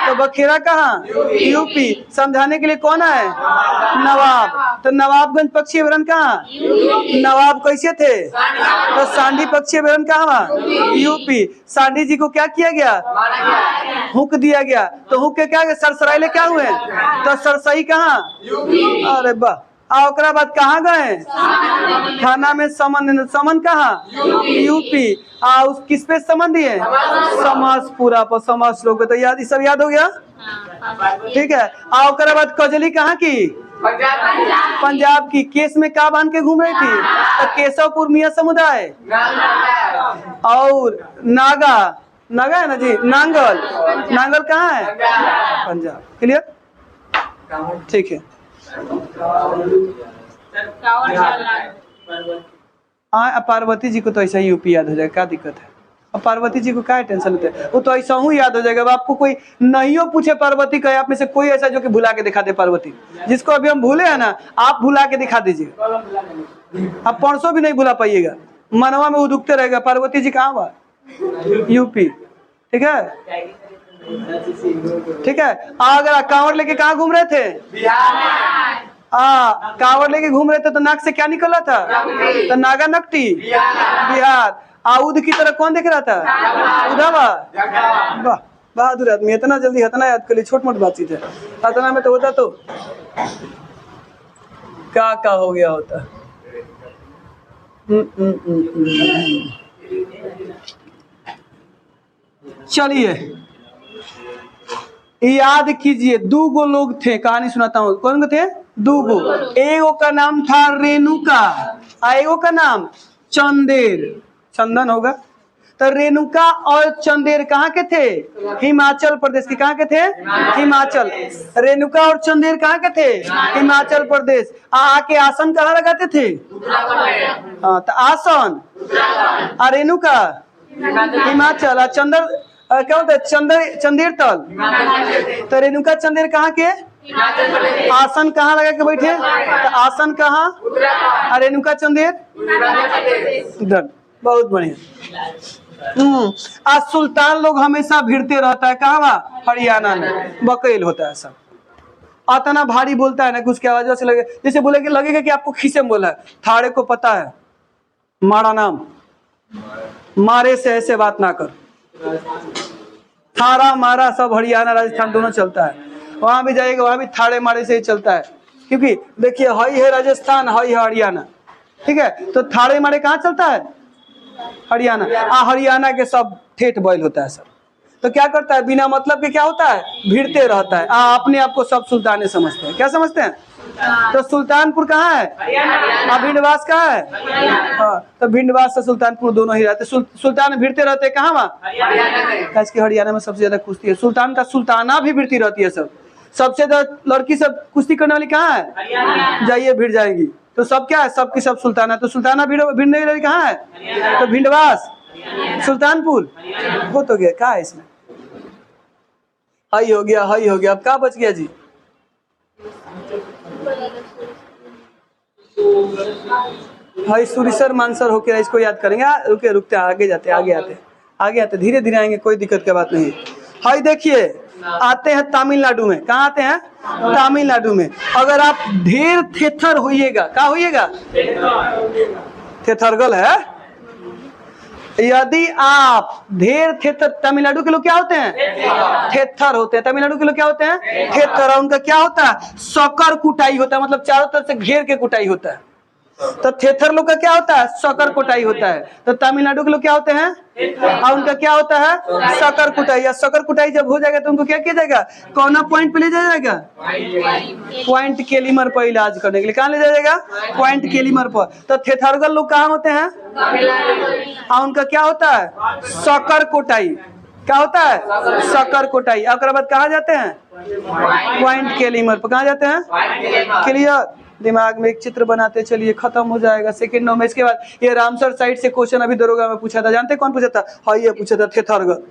तो बखेरा कहाँ? यूपी। समझाने के लिए कौन है? नवाब। तो नवाबगंज पक्षी अभ्यारण्य कहाँ? नवाब कैसे थे? तो सांडी पक्षी अभ्यारण्य कहाँ? यूपी। सांडी जी को क्या किया गया? हुक दिया गया। तो हुक के क्या सरसराइले क्या हुए? तो सरसई कहाँ? अरे वाह, आ ओकरा बाद कहाँ गए? थाना में समन। समन कहाँ? यूपी। आ उस किस पे समन दिए? समाजपुरा पर। समाज लोग तो याद, सब याद हो गया, ठीक है। आ ओकरा बाद कजली कहाँ की? पंजाब की। केस में का बांध के घूम रही थी? तो केशवपुर मियां समुदाय। और नागा, नागा है ना जी, नांगल। नांगल कहाँ है? पंजाब। क्लियर, ठीक है। पार्वती जी को तो ऐसा ही यूपी याद हो जाएगा, क्या दिक्कत है? अब पार्वती जी को क्या टेंशन होता है, वो तो ऐसा ही याद हो जाएगा। अब आपको कोई नहीं हो पूछे पार्वती का, आप में से कोई ऐसा जो कि भुला के दिखा दे पार्वती, जिसको अभी हम भूले हैं ना, आप भुला के दिखा दीजिए, आप 500 भी नहीं भुला पाइएगा, मनवा में उदुकते रहेगा पार्वती जी कहाँ बा? यूपी। ठीक है, ठीक है। अगर कांवड़ लेके कहाँ घूम रहे थे? कांवड़ लेके घूम रहे थे तो नाक से क्या निकला था? तो नागा नकटी, बिहार। आउद की तरह कौन देख रहा था? उधावा। वाह, बहादुर आदमी, इतना जल्दी हतना याद कर ली, छोट मोट बातचीत है, हतना में तो होता तो क्या हो गया होता। चलिए याद कीजिए, 2 गो लोग थे, कहानी सुनाता हूँ। कौन को थे? 2 गो। एगो का नाम था रेणुका, एगो का नाम चंदेर, चंदन होगा। तो रेणुका और चंदेर कहाँ के थे? हिमाचल प्रदेश के। कहाँ के थे? हिमाचल। रेणुका और चंदेर कहाँ के थे? हिमाचल प्रदेश। आके आसन कहाँ लगाते थे? हाँ, तो आसन। और रेणुका हिमाचल, और चंदर क्या होता है? चंदेर तल। तो रेणुका चंदेर कहाँ के? आसन कहाँ लगा के बैठे? तो आसन कहाँ? और रेणुका चंदेर इधर। बहुत बढ़िया। आज सुल्तान लोग हमेशा भिड़ते रहता है, कहाँ? हरियाणा में बकेल होता है सब, इतना भारी बोलता है ना कि उसकी आवाज से लगे जैसे बोले कि लगेगा कि आपको खीसे में बोला है। थाड़े को पता है मारा नाम, मारे से ऐसे बात ना कर। थारा मारा सब हरियाणा राजस्थान दोनों चलता है, वहां भी जाएगा वहां भी थाड़े मारे से ही चलता है, क्योंकि देखिए हई है राजस्थान, हई है हरियाणा, ठीक है। तो थाड़े मारे कहाँ चलता है? हरियाणा। हरियाणा के सब ठेठ बैल होता है सब, तो क्या करता है? बिना मतलब के क्या होता है? भिड़ते रहता है। अपने आप को सब सुल्ताने समझते हैं। क्या समझते हैं? तो सुल्तानपुर कहाँ है? भिंडवास कहाँ है? हाँ, तो भिंडवास से सुल्तानपुर दोनों ही रहते। सुल्तान भिड़ते रहते कहाँ? वहाँ हरियाणा में सबसे ज्यादा कुश्ती है। सुल्तान का सुल्ताना भी भिड़ती रहती है सब। सबसे ज्यादा लड़की सब कुश्ती करने वाली कहाँ है? जाइए भिड़ जाएगी। तो सब क्या है? सबकी सब सुल्ताना। तो सुल्ताना भिड़ने वाली कहाँ है? तो भिंडवास, सुल्तानपुर हो तो गया। क्या है इसमें? हाई हो गया, हाई हो गया। अब क्या बच गया जी? हाई सुरिसर मानसर होके इसको याद करेंगे। रुके रुकते आगे जाते, आगे आते धीरे धीरे आएंगे, कोई दिक्कत की बात नहीं। हाई देखिए, आते हैं तमिलनाडु में। कहाँ आते हैं? तमिलनाडु में। अगर आप ढेर थेथर होइएगा, क्या होइएगा? थेथरगल है। यदि आप ढेर थेथर, तमिलनाडु के लोग क्या होते हैं? थेथर होते हैं। तमिलनाडु के लोग क्या होते हैं? थेथर। उनका क्या होता है? सकर कुटाई होता है, मतलब चारों तरफ से घेर के कुटाई होता है। तो थेथर लोग का क्या होता है? सकर कुटाई होता है। तो तमिलनाडु के लोग क्या होते हैं? और उनका क्या होता है? सकर कुटाई। या सकर कुटाई जब हो जाएगा तो उनको क्या किया जाएगा? कौन पॉइंट पे ले जाएगा? पॉइंट केलीमर पर इलाज करने के लिए। कहाँ ले जाएगा? पॉइंट केलीमर पर। तो थेथरगल लोग कहाँ होते हैं? और उनका क्या होता है? सकर कुटाई। क्या होता है? सकर कुटाई। और बाद कहाँ जाते हैं? पॉइंट केलीमर पर। कहाँ जाते हैं? क्लियर? दिमाग में एक चित्र बनाते चलिए, खत्म हो जाएगा सेकंडों में। इसके बाद ये रामसर साइड से क्वेश्चन अभी दरोगा में पूछा था, जानते कौन पूछा था? हाँ, ये पूछा था थेथरगल।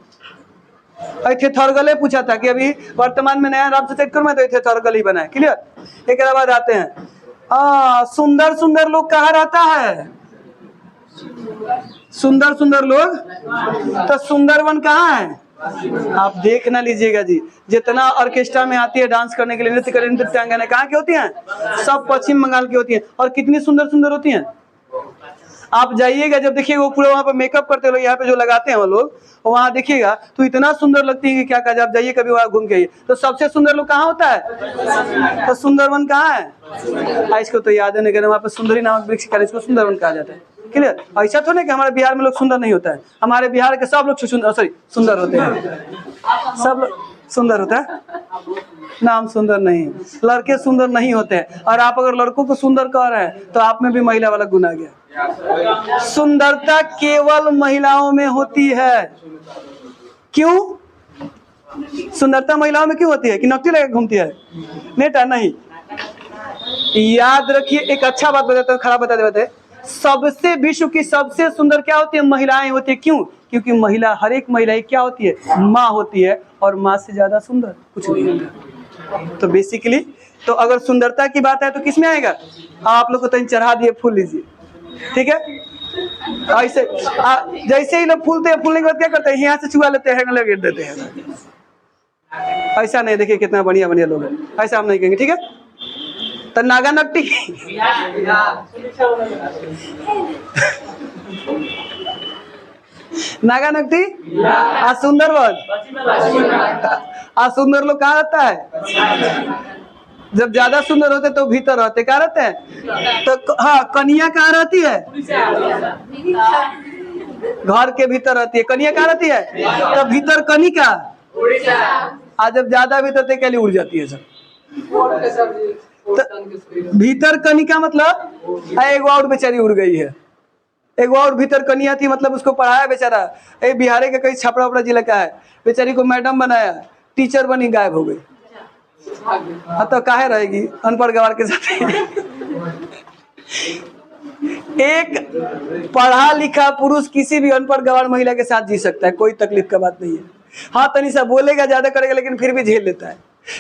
थेथरगल पूछा था कि अभी वर्तमान में नया रामसर साइड करूँ मैं तो थेथरगल ही बनाए। क्लियर? एक बाद आते हैं सुंदर सुंदर लोग कहाँ रहता है? सुंदर सुंदर लोग। तो सुंदरवन कहाँ है? आप देख ना लीजिएगा जी, जितना ऑर्केस्ट्रा में आती है डांस करने के लिए, नृत्य करने, नृत्यांगना कहाँ की होती हैं? सब पश्चिम बंगाल की होती हैं। और कितनी सुंदर सुंदर होती हैं। आप जाइएगा, जब देखिएगा वो पूरा वहाँ पर मेकअप करते लोग, यहाँ पे जो लगाते हैं वो लोग, वहाँ देखिएगा तो इतना सुंदर लगती है कि क्या कहा जाए। आप जाइए कभी वहाँ घूम के आइए। तो सबसे सुंदर लोग कहाँ होता है? तो सुंदरवन कहाँ है? इसको तो याद है नहीं, वहाँ पे सुंदरी नामक वृक्ष का, इसको सुंदरवन कहा जाता है। क्लियर? ऐसा तो नहीं कि हमारे बिहार में लोग सुंदर नहीं होता है, हमारे बिहार के सब लोग सुंदर होते हैं, सब लोग सुंदर होता है। नाम सुंदर नहीं, लड़के सुंदर नहीं होते हैं। और आप अगर लड़कों को सुंदर कह रहे हैं तो आप में भी महिला वाला गुण आ गया। सुंदरता केवल महिलाओं में होती है। क्यों सुंदरता महिलाओं में क्यों होती है? कि नकटी लगा घूमती है? नेटा नहीं, याद रखिए। एक अच्छा बात बताता हूँ, खराब बता देते। सबसे विश्व की सबसे सुंदर क्या होती है? महिलाएं होती है। क्यों? क्योंकि महिला, हर एक महिला क्या होती है? माँ होती है, और माँ से ज्यादा सुंदर कुछ नहीं होता। तो बेसिकली तो अगर सुंदरता की बात है तो किस में आएगा? आप लोग को तो चढ़ा दिए, फूल लीजिए, ठीक है। ऐसे जैसे ही लोग फूलते हैं, फूलने के बाद क्या करते हैं? यहाँ से चुआ लेते हैं, लगा देते हैं। ऐसा नहीं, देखिए कितना बढ़िया बढ़िया लोग हैं, ऐसा हम नहीं कहेंगे, ठीक है। तो नागा नट्टी नागा नट्टी सुंदरवन सुंदर लोग कहाँ रहता है? जब ज्यादा सुंदर होते तो भीतर रहते, कहाँ रहते हैं? तो हाँ, कन्या कहाँ रहती है? घर के भीतर रहती है। कन्या कहाँ रहती है? तो भीतर कनिका। आज जब ज्यादा भीतर थे, कैली उड़ जाती है सब। तो भीतर कनिका मतलब एक और बेचारी उड़ गई है। एक और भीतर कन्या थी, मतलब उसको पढ़ाया बेचारा, एक बिहार के कहीं छपरा उपड़ा जिला का है, बेचारी को मैडम बनाया, टीचर बनी, गायब हो गई। हाँ तो काहे रहेगी अनपढ़ गवार के साथ? एक पढ़ा लिखा पुरुष किसी भी अनपढ़ गवार महिला के साथ जी सकता है, कोई तकलीफ का बात नहीं है। हाँ तनी सा बोलेगा, ज्यादा करेगा, लेकिन फिर भी झेल लेता है।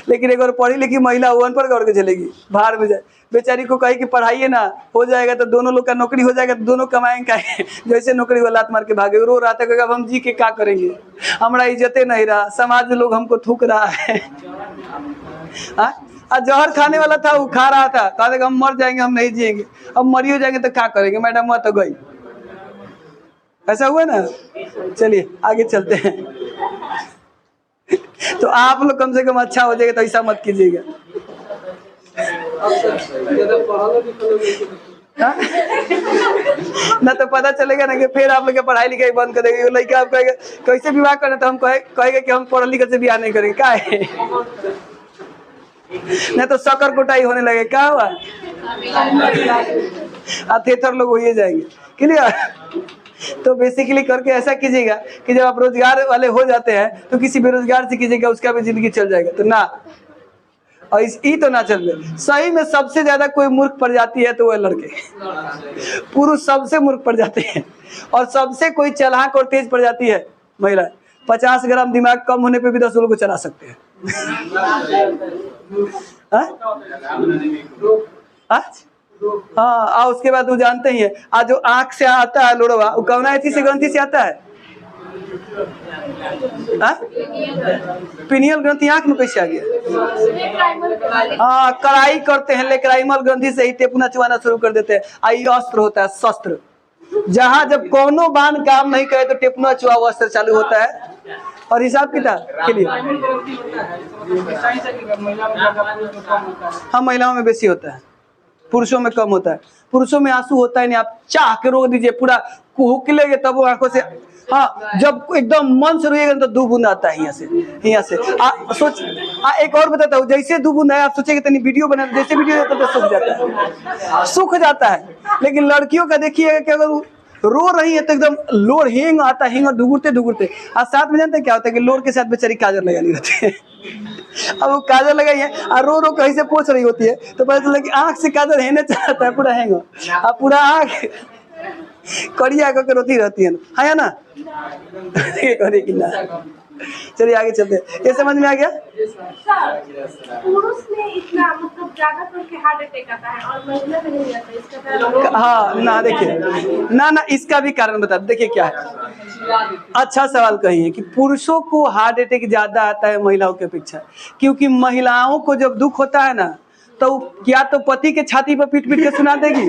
लेकिन एक और पढ़ी लिखी महिला वो अनपढ़ गवार के झेलेगी, बाहर में जाए। बेचारी को कहे कि पढ़ाइए ना, हो जाएगा तो दोनों लोग का नौकरी हो जाएगा, तो दोनों कमाएंगे काहे? जैसे नौकरी वाला लात मार के भागे, रो रहा था, अब हम जी के क्या करेंगे, हमारा इज्जते नहीं रहा, समाज में लोग हमको थूक रहा है। जहर खाने वाला था, वो खा रहा था, कहा था हम मर जाएंगे, हम नहीं जिएंगे। अब मरियो जाएंगे तो क्या करेंगे, मैडम वह तो गई। ऐसा हुआ ना। चलिए आगे चलते हैं। तो आप लोग कम से कम अच्छा हो जाएगा, तो ऐसा मत कीजिएगा। ना तो पता चलेगा ना कि फिर आप लोग पढ़ाई लिखाई बंद कर देंगे। लड़का आप कहेगा कैसे विवाह करना, तो हम कहेंगे कि हम पढ़ लिख से विवाह नहीं करेंगे, क्या है? नहीं तो शक्कर कुटाई होने लगे, क्या हुआ? थेथर लोग हो ही जाएंगे। क्लियर? तो बेसिकली करके ऐसा कीजिएगा कि जब आप रोजगार वाले हो जाते हैं तो किसी बेरोजगार से कीजिएगा, उसका भी जिंदगी चल जाएगा। तो ना, और ई तो ना चल रहे। सही में सबसे ज्यादा कोई मूर्ख पड़ जाती है तो वह लड़के, पुरुष सबसे मूर्ख पड़ जाते हैं, और सबसे कोई चालाक और तेज पड़ जाती है महिला। 50 ग्राम दिमाग कम होने पे भी 10 लोगों को चला सकते हैं। हाँ, उसके बाद वो जानते ही है, आज जो आंख से आता है लोड़वा, वो कौन से ग्रंथि से आता है? पिनियल ग्रंथि आंख में कैसे आ गया? हाँ, कड़ाई करते हैं, लेक्राइमल ग्रंथि से ही टेपुना चुवाना शुरू कर देते हैं। आई अस्त्र होता है, शस्त्र। जहां जब कोनो बाण काम नहीं करे तो टेपुना चुआ अस्त्र चालू होता है। और हिसाब किताब के लिए हाँ, महिलाओं में बेसी होता है, पुरुषों में कम होता है। पुरुषों में आंसू होता है नहीं, आप चाह के रो दीजिए, पूरा कुहकलेंगे तब वो आंखों से। हाँ, जब एकदम मन से रोइएगा तो 2 बूंद आता है यहाँ से। सोच एक और बताता हूँ, जैसे 2 बूंद है, आप सोचेंगे तनी वीडियो बना, जैसे वीडियो जाता तो सूख जाता है। लेकिन लड़कियों का देखिएगा कि अगर रो रही है तो एकदम लोर हेंग आता है, डुगुरते और साथ में जानते क्या होता है कि लोर के साथ बेचारी काजल लगा ली रहती है। अब वो काजल लगाई है और रो कहीं से पोछ रही होती है, तो पता चला कि आंख से काजल हेने चलाता है, पूरा हैंग, और पूरा आंख कड़िया करके रोती रहती है ना? चलिए आगे चलते हैं। ये समझ में आ गया? पुरुष में इतना मतलब ज्यादा करके हार्ट अटैक आता है और महिला में नहीं आता, इसका हाँ ना, देखिए ना इसका भी कारण बता। देखिए क्या है, अच्छा सवाल कही है कि पुरुषों को हार्ट अटैक ज्यादा आता है महिलाओं की अपेक्षा, क्योंकि महिलाओं को जब दुख होता है ना, तो या तो पति के छाती पर पीट पीट के सुना देगी,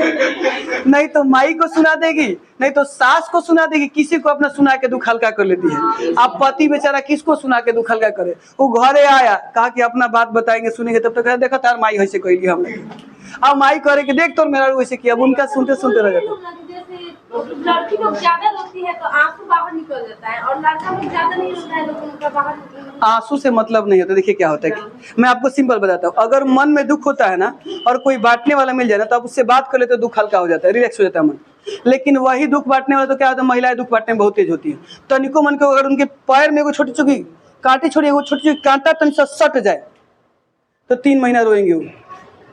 नहीं तो माई को सुना देगी, नहीं तो सास को सुना देगी, किसी को अपना सुना के दुख हल्का कर लेती है। अब पति बेचारा किसको सुना के दुख हल्का करे? वो घरे आया, कहा कि अपना बात बताएंगे सुनेंगे, तब तक देखा तार माई वैसे कही हम अब माई करे कि देख तो मेरा वैसे किया, अब उनका सुनते सुनते रह जाता। जैसे लड़की लोग ज्यादा रोती है तो आंसू बाहर निकल जाता है, और लड़का लोग ज्यादा नहीं रोता है तो उनका बाहर आंसू से मतलब नहीं होता। देखिए क्या होता है कि मैं आपको सिंपल बताता हूँ, अगर मन में दुख होता है ना और कोई बांटने वाला मिल जाए ना, तो आप उससे बात कर ले तो दुख हल्का हो जाता है, रिलैक्स हो जाता है मन। लेकिन वही दुख बांटने वाला तो क्या होता है, महिलाएं दुख बांटने में बहुत तेज होती है। तनिको मन को अगर उनके पैर में छोटी छोटी कांटे छोड़ी, वो छोटी छोटी कांटा तन से सट जाए तो 3 महीना रोएंगे, वो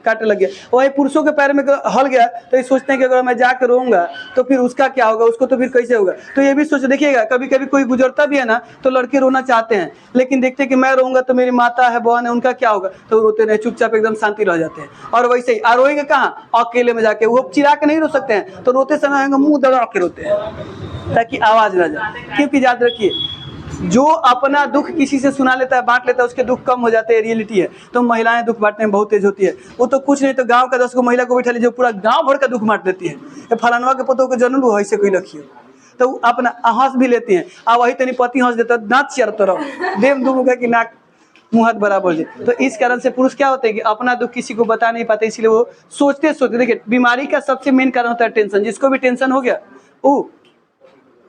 कांटे लग गया। वही पुरुषों के पैर में हल गया तो ये सोचते हैं कि अगर मैं जाकर रोऊंगा तो फिर उसका क्या होगा, उसको तो फिर कैसे होगा। तो ये भी सोच, देखिएगा कभी कभी कोई गुजरता भी है ना तो लड़के रोना चाहते हैं, लेकिन देखते हैं कि मैं रोऊंगा तो मेरी माता है, बहन है, उनका क्या होगा, तो रोते नहीं, चुपचाप एकदम शांति रह जाते हैं। और वैसे ही रोएंगे कहाँ, अकेले में जाके, वो चिरा के नहीं रो सकते हैं, तो रोते समय मुंह दबा के रोते हैं ताकि आवाज ना जाए। क्योंकि याद रखिए, जो अपना दुख किसी से सुना लेता है, बांट लेता है, उसके दुख कम हो जाते हैं, रियलिटी है। तो महिलाएं दुख बांटने में बहुत तेज होती है। वो तो कुछ नहीं तो गांव का 10 को महिला को बैठा लीजिए, पूरा गांव भर का दुख बांट देती है। फलानवा के पतों को जन्म हो ऐसे कोई रखिए, तो अपना हंस भी लेती हैं। वही तनी पति हंस देता है, नाच चर तरह देव दुमू का कि नाक मुँह हाथ बराबर जी। तो इस कारण से पुरुष क्या होते हैं कि अपना दुख किसी को बता नहीं पाते, इसलिए वो सोचते सोचते। देखिए बीमारी का सबसे मेन कारण होता है टेंशन। जिसको भी टेंशन हो गया वो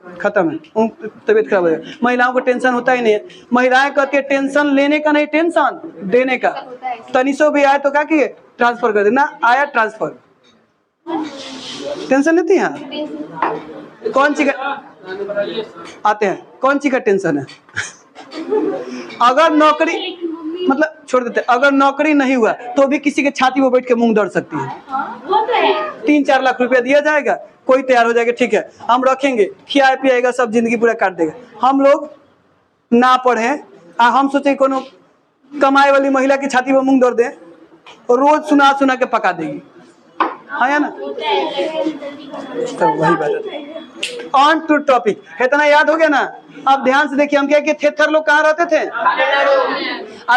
खत्म है, तबीयत खराब हो जाए। महिलाओं को टेंशन होता ही नहीं है। महिलाएं कहती है टेंशन लेने का नहीं, टेंशन देने का। तनिसो भी आए तो क्या किए, ट्रांसफर कर देना, आया ट्रांसफर। टेंशन लेती है कौन सी का आते हैं, कौन सी का टेंशन है? अगर नौकरी मतलब छोड़ देते, अगर नौकरी नहीं हुआ तो भी किसी के छाती पर बैठ के मुंह दर्द सकती है। 3-4 लाख रुपया दिया जाएगा, कोई तैयार हो जाएगा, ठीक है हम रखेंगे, खिया पियाएगा, सब जिंदगी पूरा काट देगा। हम लोग ना पढ़े, हम सोचे कोनो कमाए वाली महिला की छाती पर मुंह दर्द दे, और रोज सुना सुना के पका देगी, है ना? तो वही बात है। ऑन टू टॉपिक, इतना याद हो गया ना? अब ध्यान से देखिए, हम क्या कि थेथर लोग कहाँ रहते थे?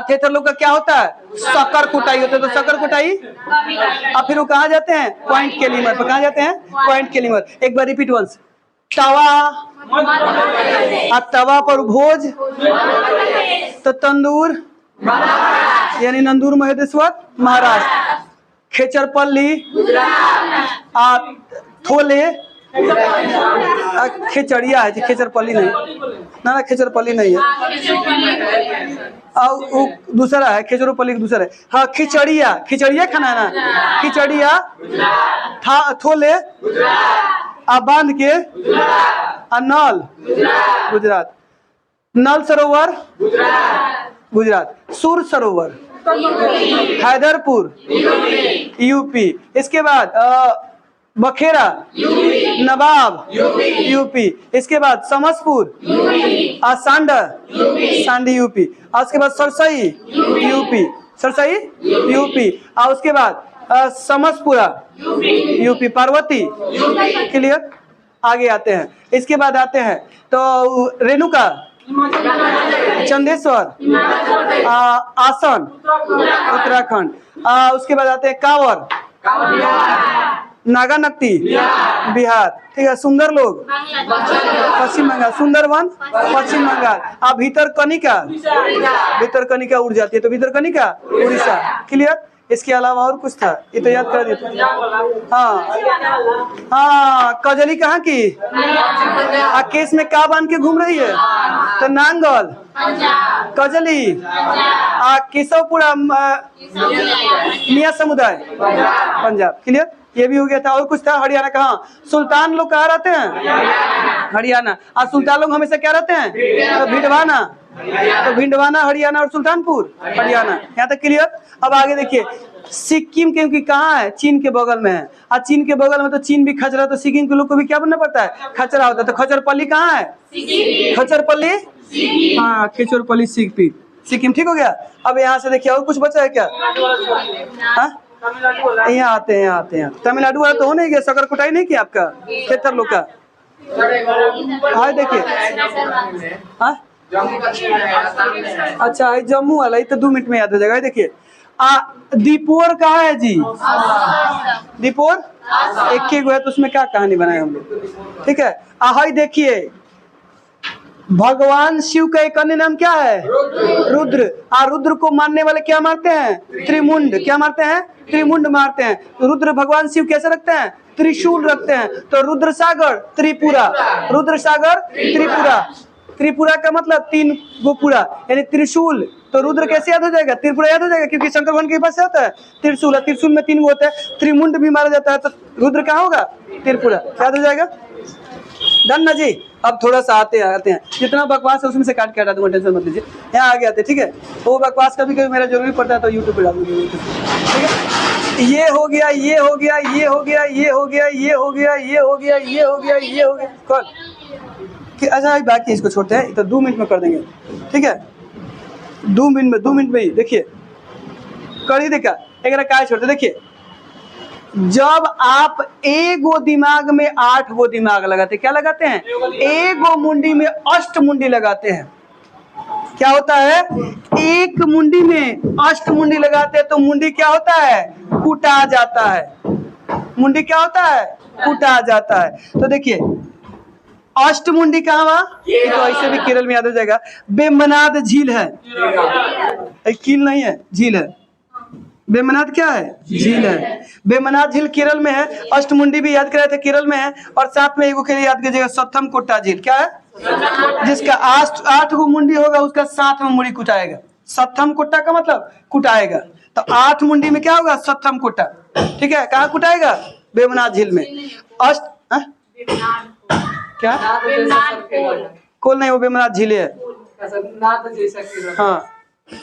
थेथर लोग का क्या होता है, शक्कर कुटाई होता है। तो शक्कर कुटाई, अब फिर वो कहाँ जाते हैं, पॉइंट के लीमर पर। कहाँ जाते हैं, पॉइंट के लीमर। एक बार रिपीट वंस, तवा, तवा पर भोज, तो तंदूर यानी नंदूर महेदेश्वर महाराष्ट्र, खेचरपल्ली थोले, खिचड़िया है, खेचरपल्ली नहीं ना, खेचरपल्ली नहीं है। और दूसरा है खेचरोपल्ली, दूसरा है हाँ खिचड़िया, खिचड़िया खाना है ना, खिचड़िया थोले बांध के नल गुजरात, नल सरोवर गुजरात, सुर सरोवर हैदरपुर यूपी, इसके बाद बखेरा नवाब यूपी, इसके बाद समसपुर सांडा सांडी यूपी, और उसके बाद सरसई यूपी, सरसई यूपी, और उसके बाद समसपुरा यूपी, पार्वती, क्लियर। आगे आते हैं, इसके बाद आते हैं तो रेणुका, चंदेश्वर, आसन उत्तराखंड, उसके बाद आते हैं कांवर, नागानक्ति बिहार, ठीक है। सुंदर लोग पश्चिम बंगाल, सुंदरवन पश्चिम बंगाल, भीतर कनिका उड़ जाती है तो भीतर कनिका उड़ीसा, क्लियर। इसके अलावा और कुछ था, ये तो याद कर देते। हाँ कजली कहाँ की, केस में का बांध के घूम रही है, तो नांगल, कजली, केशवपुरा मियाँ समुदाय पंजाब, क्लियर। ये भी हो गया था। और कुछ था, हरियाणा कहाँ, सुल्तान लोग कहाँ रहते हैं, हरियाणा, और सुल्तान लोग हमेशा क्या रहते हैं, तो भिंडवाना, तो भिंडवाना हरियाणा और सुल्तानपुर हरियाणा, यहाँ तक क्लियर। अब आगे देखिए, सिक्किम क्योंकि कहाँ है, चीन के बगल में है, और चीन के बगल में तो चीन भी खचरा, तो सिक्किम के लोग को भी क्या बनना पड़ता है, खचरा होता है। तो खचरपल्ली कहाँ है, खचरपल्ली, हाँ खिचरपल्ली सिक्किम, ठीक हो गया। अब यहाँ से देखिए और कुछ बचा है क्या, यहाँ आते हैं तमिलनाडु वाला तो हो नहीं गया, शक्कर कुटाई नहीं किया आपका खेतर लोग का, हाँ देखिए, अच्छा जम्मू वाला, ये तो 2 मिनट में याद हो जाएगा। देखिए दीपोर कहाँ है जी? दीपोर एक ही गो है, तो उसमें क्या कहानी बनाए हम लोग, ठीक है। हाई देखिए, भगवान शिव का एक अन्य नाम क्या है? रुद्र। रुद्र को मारने वाले क्या मारते हैं? त्रिमुंड। क्या मारते हैं? त्रिमुंड मारते हैं। रुद्र भगवान शिव कैसे रखते हैं? त्रिशूल रखते हैं। तो रुद्र सागर त्रिपुरा, रुद्र सागर त्रिपुरा। त्रिपुरा का मतलब 3 गो पुरा, यानी त्रिशूल। तो रुद्र कैसे याद हो जाएगा? त्रिपुरा याद हो जाएगा, क्योंकि शंकर भगवान के पास होता है त्रिशूल है। त्रिशूल में 3 गो होता है, त्रिमुंड भी मारा जाता है, तो रुद्र क्या होगा? त्रिपुरा। याद हो जाएगा। डन ना जी। अब थोड़ा सा आते हैं, जितना बकवास है उसमें से काट के हटा दूंगा, टेंशन मत लीजिए। यहाँ आगे आते, ठीक है। वो बकवास कभी कभी मेरा जरूरी पड़ता है तो यूट्यूब पे डाल दूंगी, ठीक है। ये हो गया, ये हो गया, ये हो गया, ये हो गया, ये हो गया, ये हो गया, ये हो गया, ये हो गया। कौन कि अच्छा बाकी इसको छोड़ते हैं, तो 2 मिनट में कर देंगे, ठीक है। 2 मिनट में ही देखिए कर ही देखा एक काय छोड़ते। देखिए, जब आप एगो दिमाग में 8 गो दिमाग लगाते, क्या लगाते हैं? एगो मुंडी में 8 मुंडी लगाते हैं। क्या होता है? एक मुंडी में 8 मुंडी लगाते हैं तो मुंडी क्या होता है? कुटा जाता है। मुंडी क्या होता है? कुटा जाता है। तो देखिए, अष्टमुंडी कहाँ हुआ? तो ऐसे भी केरल में याद हो जाएगा। बेमनाद झील है, कील नहीं है, झील है। बेमनाद क्या है? झील है। बेमनाद झील केरल में है। अष्टमुंडी भी याद कराए थे, केरल में है। और साथ में एगो के लिए याद कीजिएगा, सत्थम कोट्टा झील। क्या है? जिसका 8 गो मुंडी होगा उसका 7वां मुंडी कुटाएगा। सत्थम कोट्टा का मतलब कुटाएगा। तो 8 मुंडी में क्या होगा? सत्थम कोट्टा, ठीक है। कहाँ कुटाएगा? बेमनाद झील में। क्या? कोल नहीं, वो बेमनाद झील है। हाँ,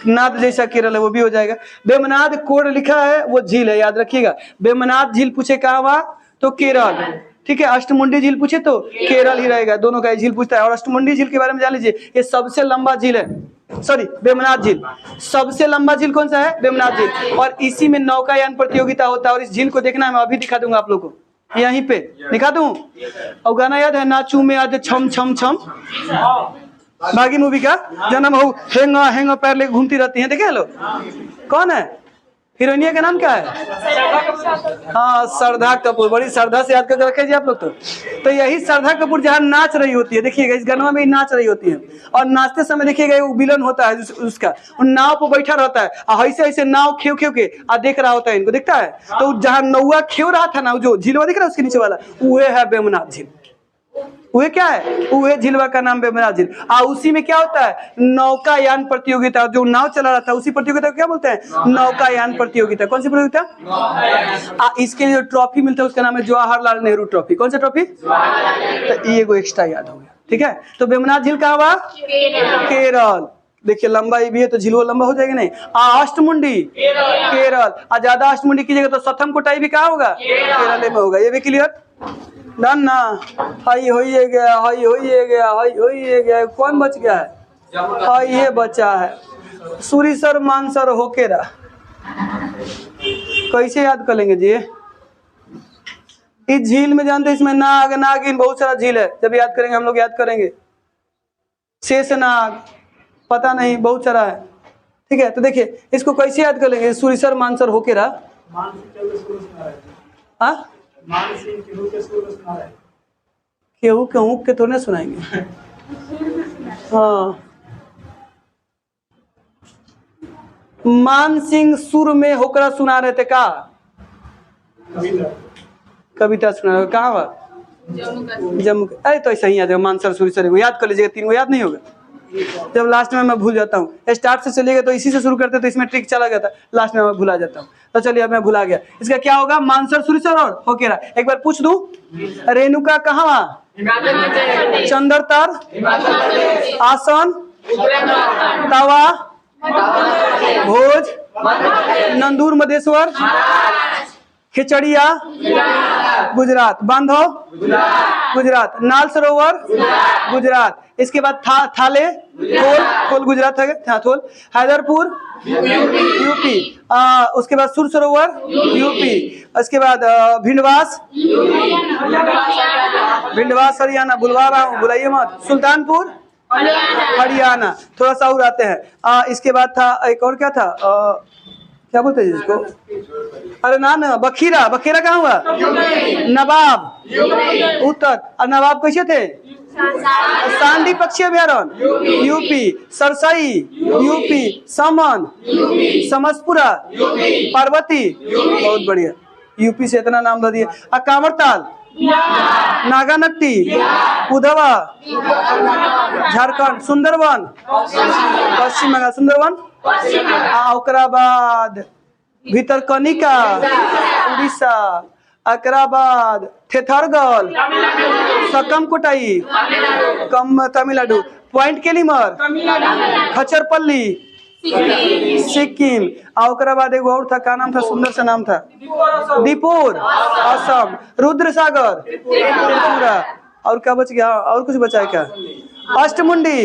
नाद जैसा केरल है, वो भी हो जाएगा। बेमनाद कोड लिखा है, वो झील है, याद रखिएगा। बेमनाद झील पूछे कहाँ हुआ? तो केरल, ठीक है। अष्टमुंडी झील पूछे तो केरल ही रहेगा, दोनों का झील पूछता है। और अष्टमुंडी झील के बारे में जान लीजिए, ये सबसे लंबा झील है। सॉरी, बेमनाद झील सबसे लंबा झील कौन सा है? बेमनाद झील। और इसी में नौकायान प्रतियोगिता होता है। और इस झील को देखना है, मैं अभी दिखा दूंगा आप लोग को, यहीं पे दिखा दूं। और गाना याद है? नाचू में याद है, छम छम छम, बागी मूवी का जन्म हो, हेंगा हेंगा पैर लेके घूमती रहती हैं, देखे लोग? कौन है हीरोइनिया का नाम? क्या है? हाँ, श्रद्धा कपूर। बड़ी श्रद्धा से याद करके रखे जी आप लोग। तो यही श्रद्धा कपूर जहाँ नाच रही होती है, देखिएगा इस गाना में नाच रही होती है। और नाचते समय देखिएगा वो विलन होता है उसका, नाव पर बैठा रहता है, ऐसे ऐसे नाव खेव खेव के देख रहा होता है, इनको दिखता है। तो जहाँ नौवा खेव रहा था ना, जो झीलवा दिख रहा है उसके नीचे वाला, वो है बेमनाद झील। वो क्या है? वो झीलवा का नाम बेमनाद झील। उसी में क्या होता है? नौकायान प्रतियोगिता। जो नाव चला रहा था उसी प्रतियोगिता को क्या बोलते हैं? नौकायान प्रतियोगिता। कौन सी प्रतियोगिता? इसके लिए जो ट्रॉफी मिलता है उसका नाम है जवाहरलाल नेहरू ट्रॉफी। कौन सा ट्रॉफी? तो ये को एक्स्ट्रा याद हो गया, ठीक है। तो बेमनाद झील कहाँ हुआ? केरल। देखिए लंबाई भी है तो झील वो लंबा हो जाएगा नहीं। अष्टमुंडी केरल। ज्यादा अष्टमुंडी कीजिएगा तो सथम कोटाई भी कहाँ होगा? केरल में होगा। ये भी क्लियर? डन ना। हाई हो ही गया, हाई हो ही गया, हाई हो ही गया। कौन बच गया है? हाई ये बचा है। सूरीसर मानसर होकेरा कैसे याद कर लेंगे जी? इस झील में जानते हैं, इसमें नाग नागिन बहुत सारा झील है। जब याद करेंगे हम लोग याद करेंगे। शेषनाग, पता नहीं, बहुत सारा है, ठीक है। तो देखिए इसको कैसे याद कर लेंगे? सूरीसर मानसर होकेरा। हाँ, केहू केहू के तो नहीं सुनाएंगे। हाँ, मान सिंह सुर में होकरा सुना रहे थे का? कविता सुना रहे। कहाँ हुआ? जम्मू। अरे तो ऐसा ही याद है, मानसर सूरीसर याद कर लीजिएगा, 3 को याद नहीं होगा। जब लास्ट में मैं भूल जाता हूँ। स्टार्ट से चलेगा तो इसी से शुरू करते तो इसमें ट्रिक चला गया था, लास्ट में मैं भुला जाता हूँ। तो चलिए अब मैं भुला गया। इसका क्या होगा? मानसर सूरीसर और होकेरा। एक बार पूछ दूं, रेणुका कहाँ? चंदर तार, आसन, तवा, भोज, नंदूर मधेश्वर, खिचड़िया गुजरात, बांधव गुजरात, नाल सरोवर गुजरात। इसके बाद थाले थोल गुजरात है, थोल। हैदरपुर यूपी। उसके बाद सुर सरोवर यूपी। उसके बाद भिंडवास हरियाणा, बुलवा रहा हूँ, बुलाइए मत। सुल्तानपुर हरियाणा। थोड़ा सा और आते हैं। इसके बाद था एक और क्या था, क्या बोलते हैं जिसको, अरे ना बखीरा, बखीरा कहाँ हुआ, नवाब उत्तर, और नवाब कैसे थे, सांडी पक्षी अभ्यारण्य यूपी, सरसाई यूपी, समन, समसपुरा, पार्वती, बहुत बढ़िया, यूपी से इतना नाम दे दिए। कांवरताल, नागानट्टी, उधवा, झारखंड, सुंदरवन, पश्चिम बंगाल, सुंदरवन, ओकरा बाद भितरकनिका, उड़ीसा, एकरा बाद थेथरगढ़, सकम कोटाई, कम तमिलनाडु, पॉइंट केलीमर, खचरपल्ली, सिक्किम, और ओकरा बाद एगो और था, क्या नाम था, सुंदर सा नाम था, दीपुर, असम, रुद्रसागर, त्रिपुरा, और क्या बच गया, और कुछ बचा है क्या, अष्टमुंडी,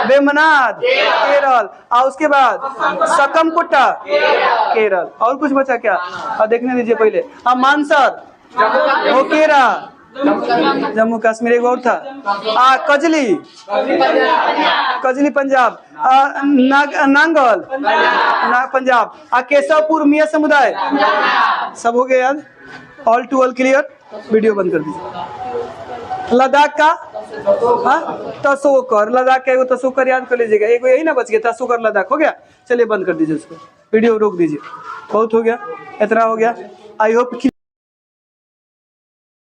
वेमनाड, केरल, और उसके बाद सकमकोटा, केरल, और कुछ बचा क्या, देखने दीजिए पहले, मानसर, मोकेरा, जम्मू कश्मीर, एक और था, कजली, कजली पंजाब, नांगल, पंजाब, केशवपुर मियां समुदाय, सब हो गया याद, all to all clear. Video बंद कर दीजिए। लद्दाख का, हाँ, तसोकर, लद्दाख का एगो तसोकर याद कर लीजिएगा, एगो यही ना बच गया, तसोकर लद्दाख हो गया। चलिए बंद कर दीजिए उसको, वीडियो रोक दीजिए, बहुत हो गया, इतना हो गया। I hope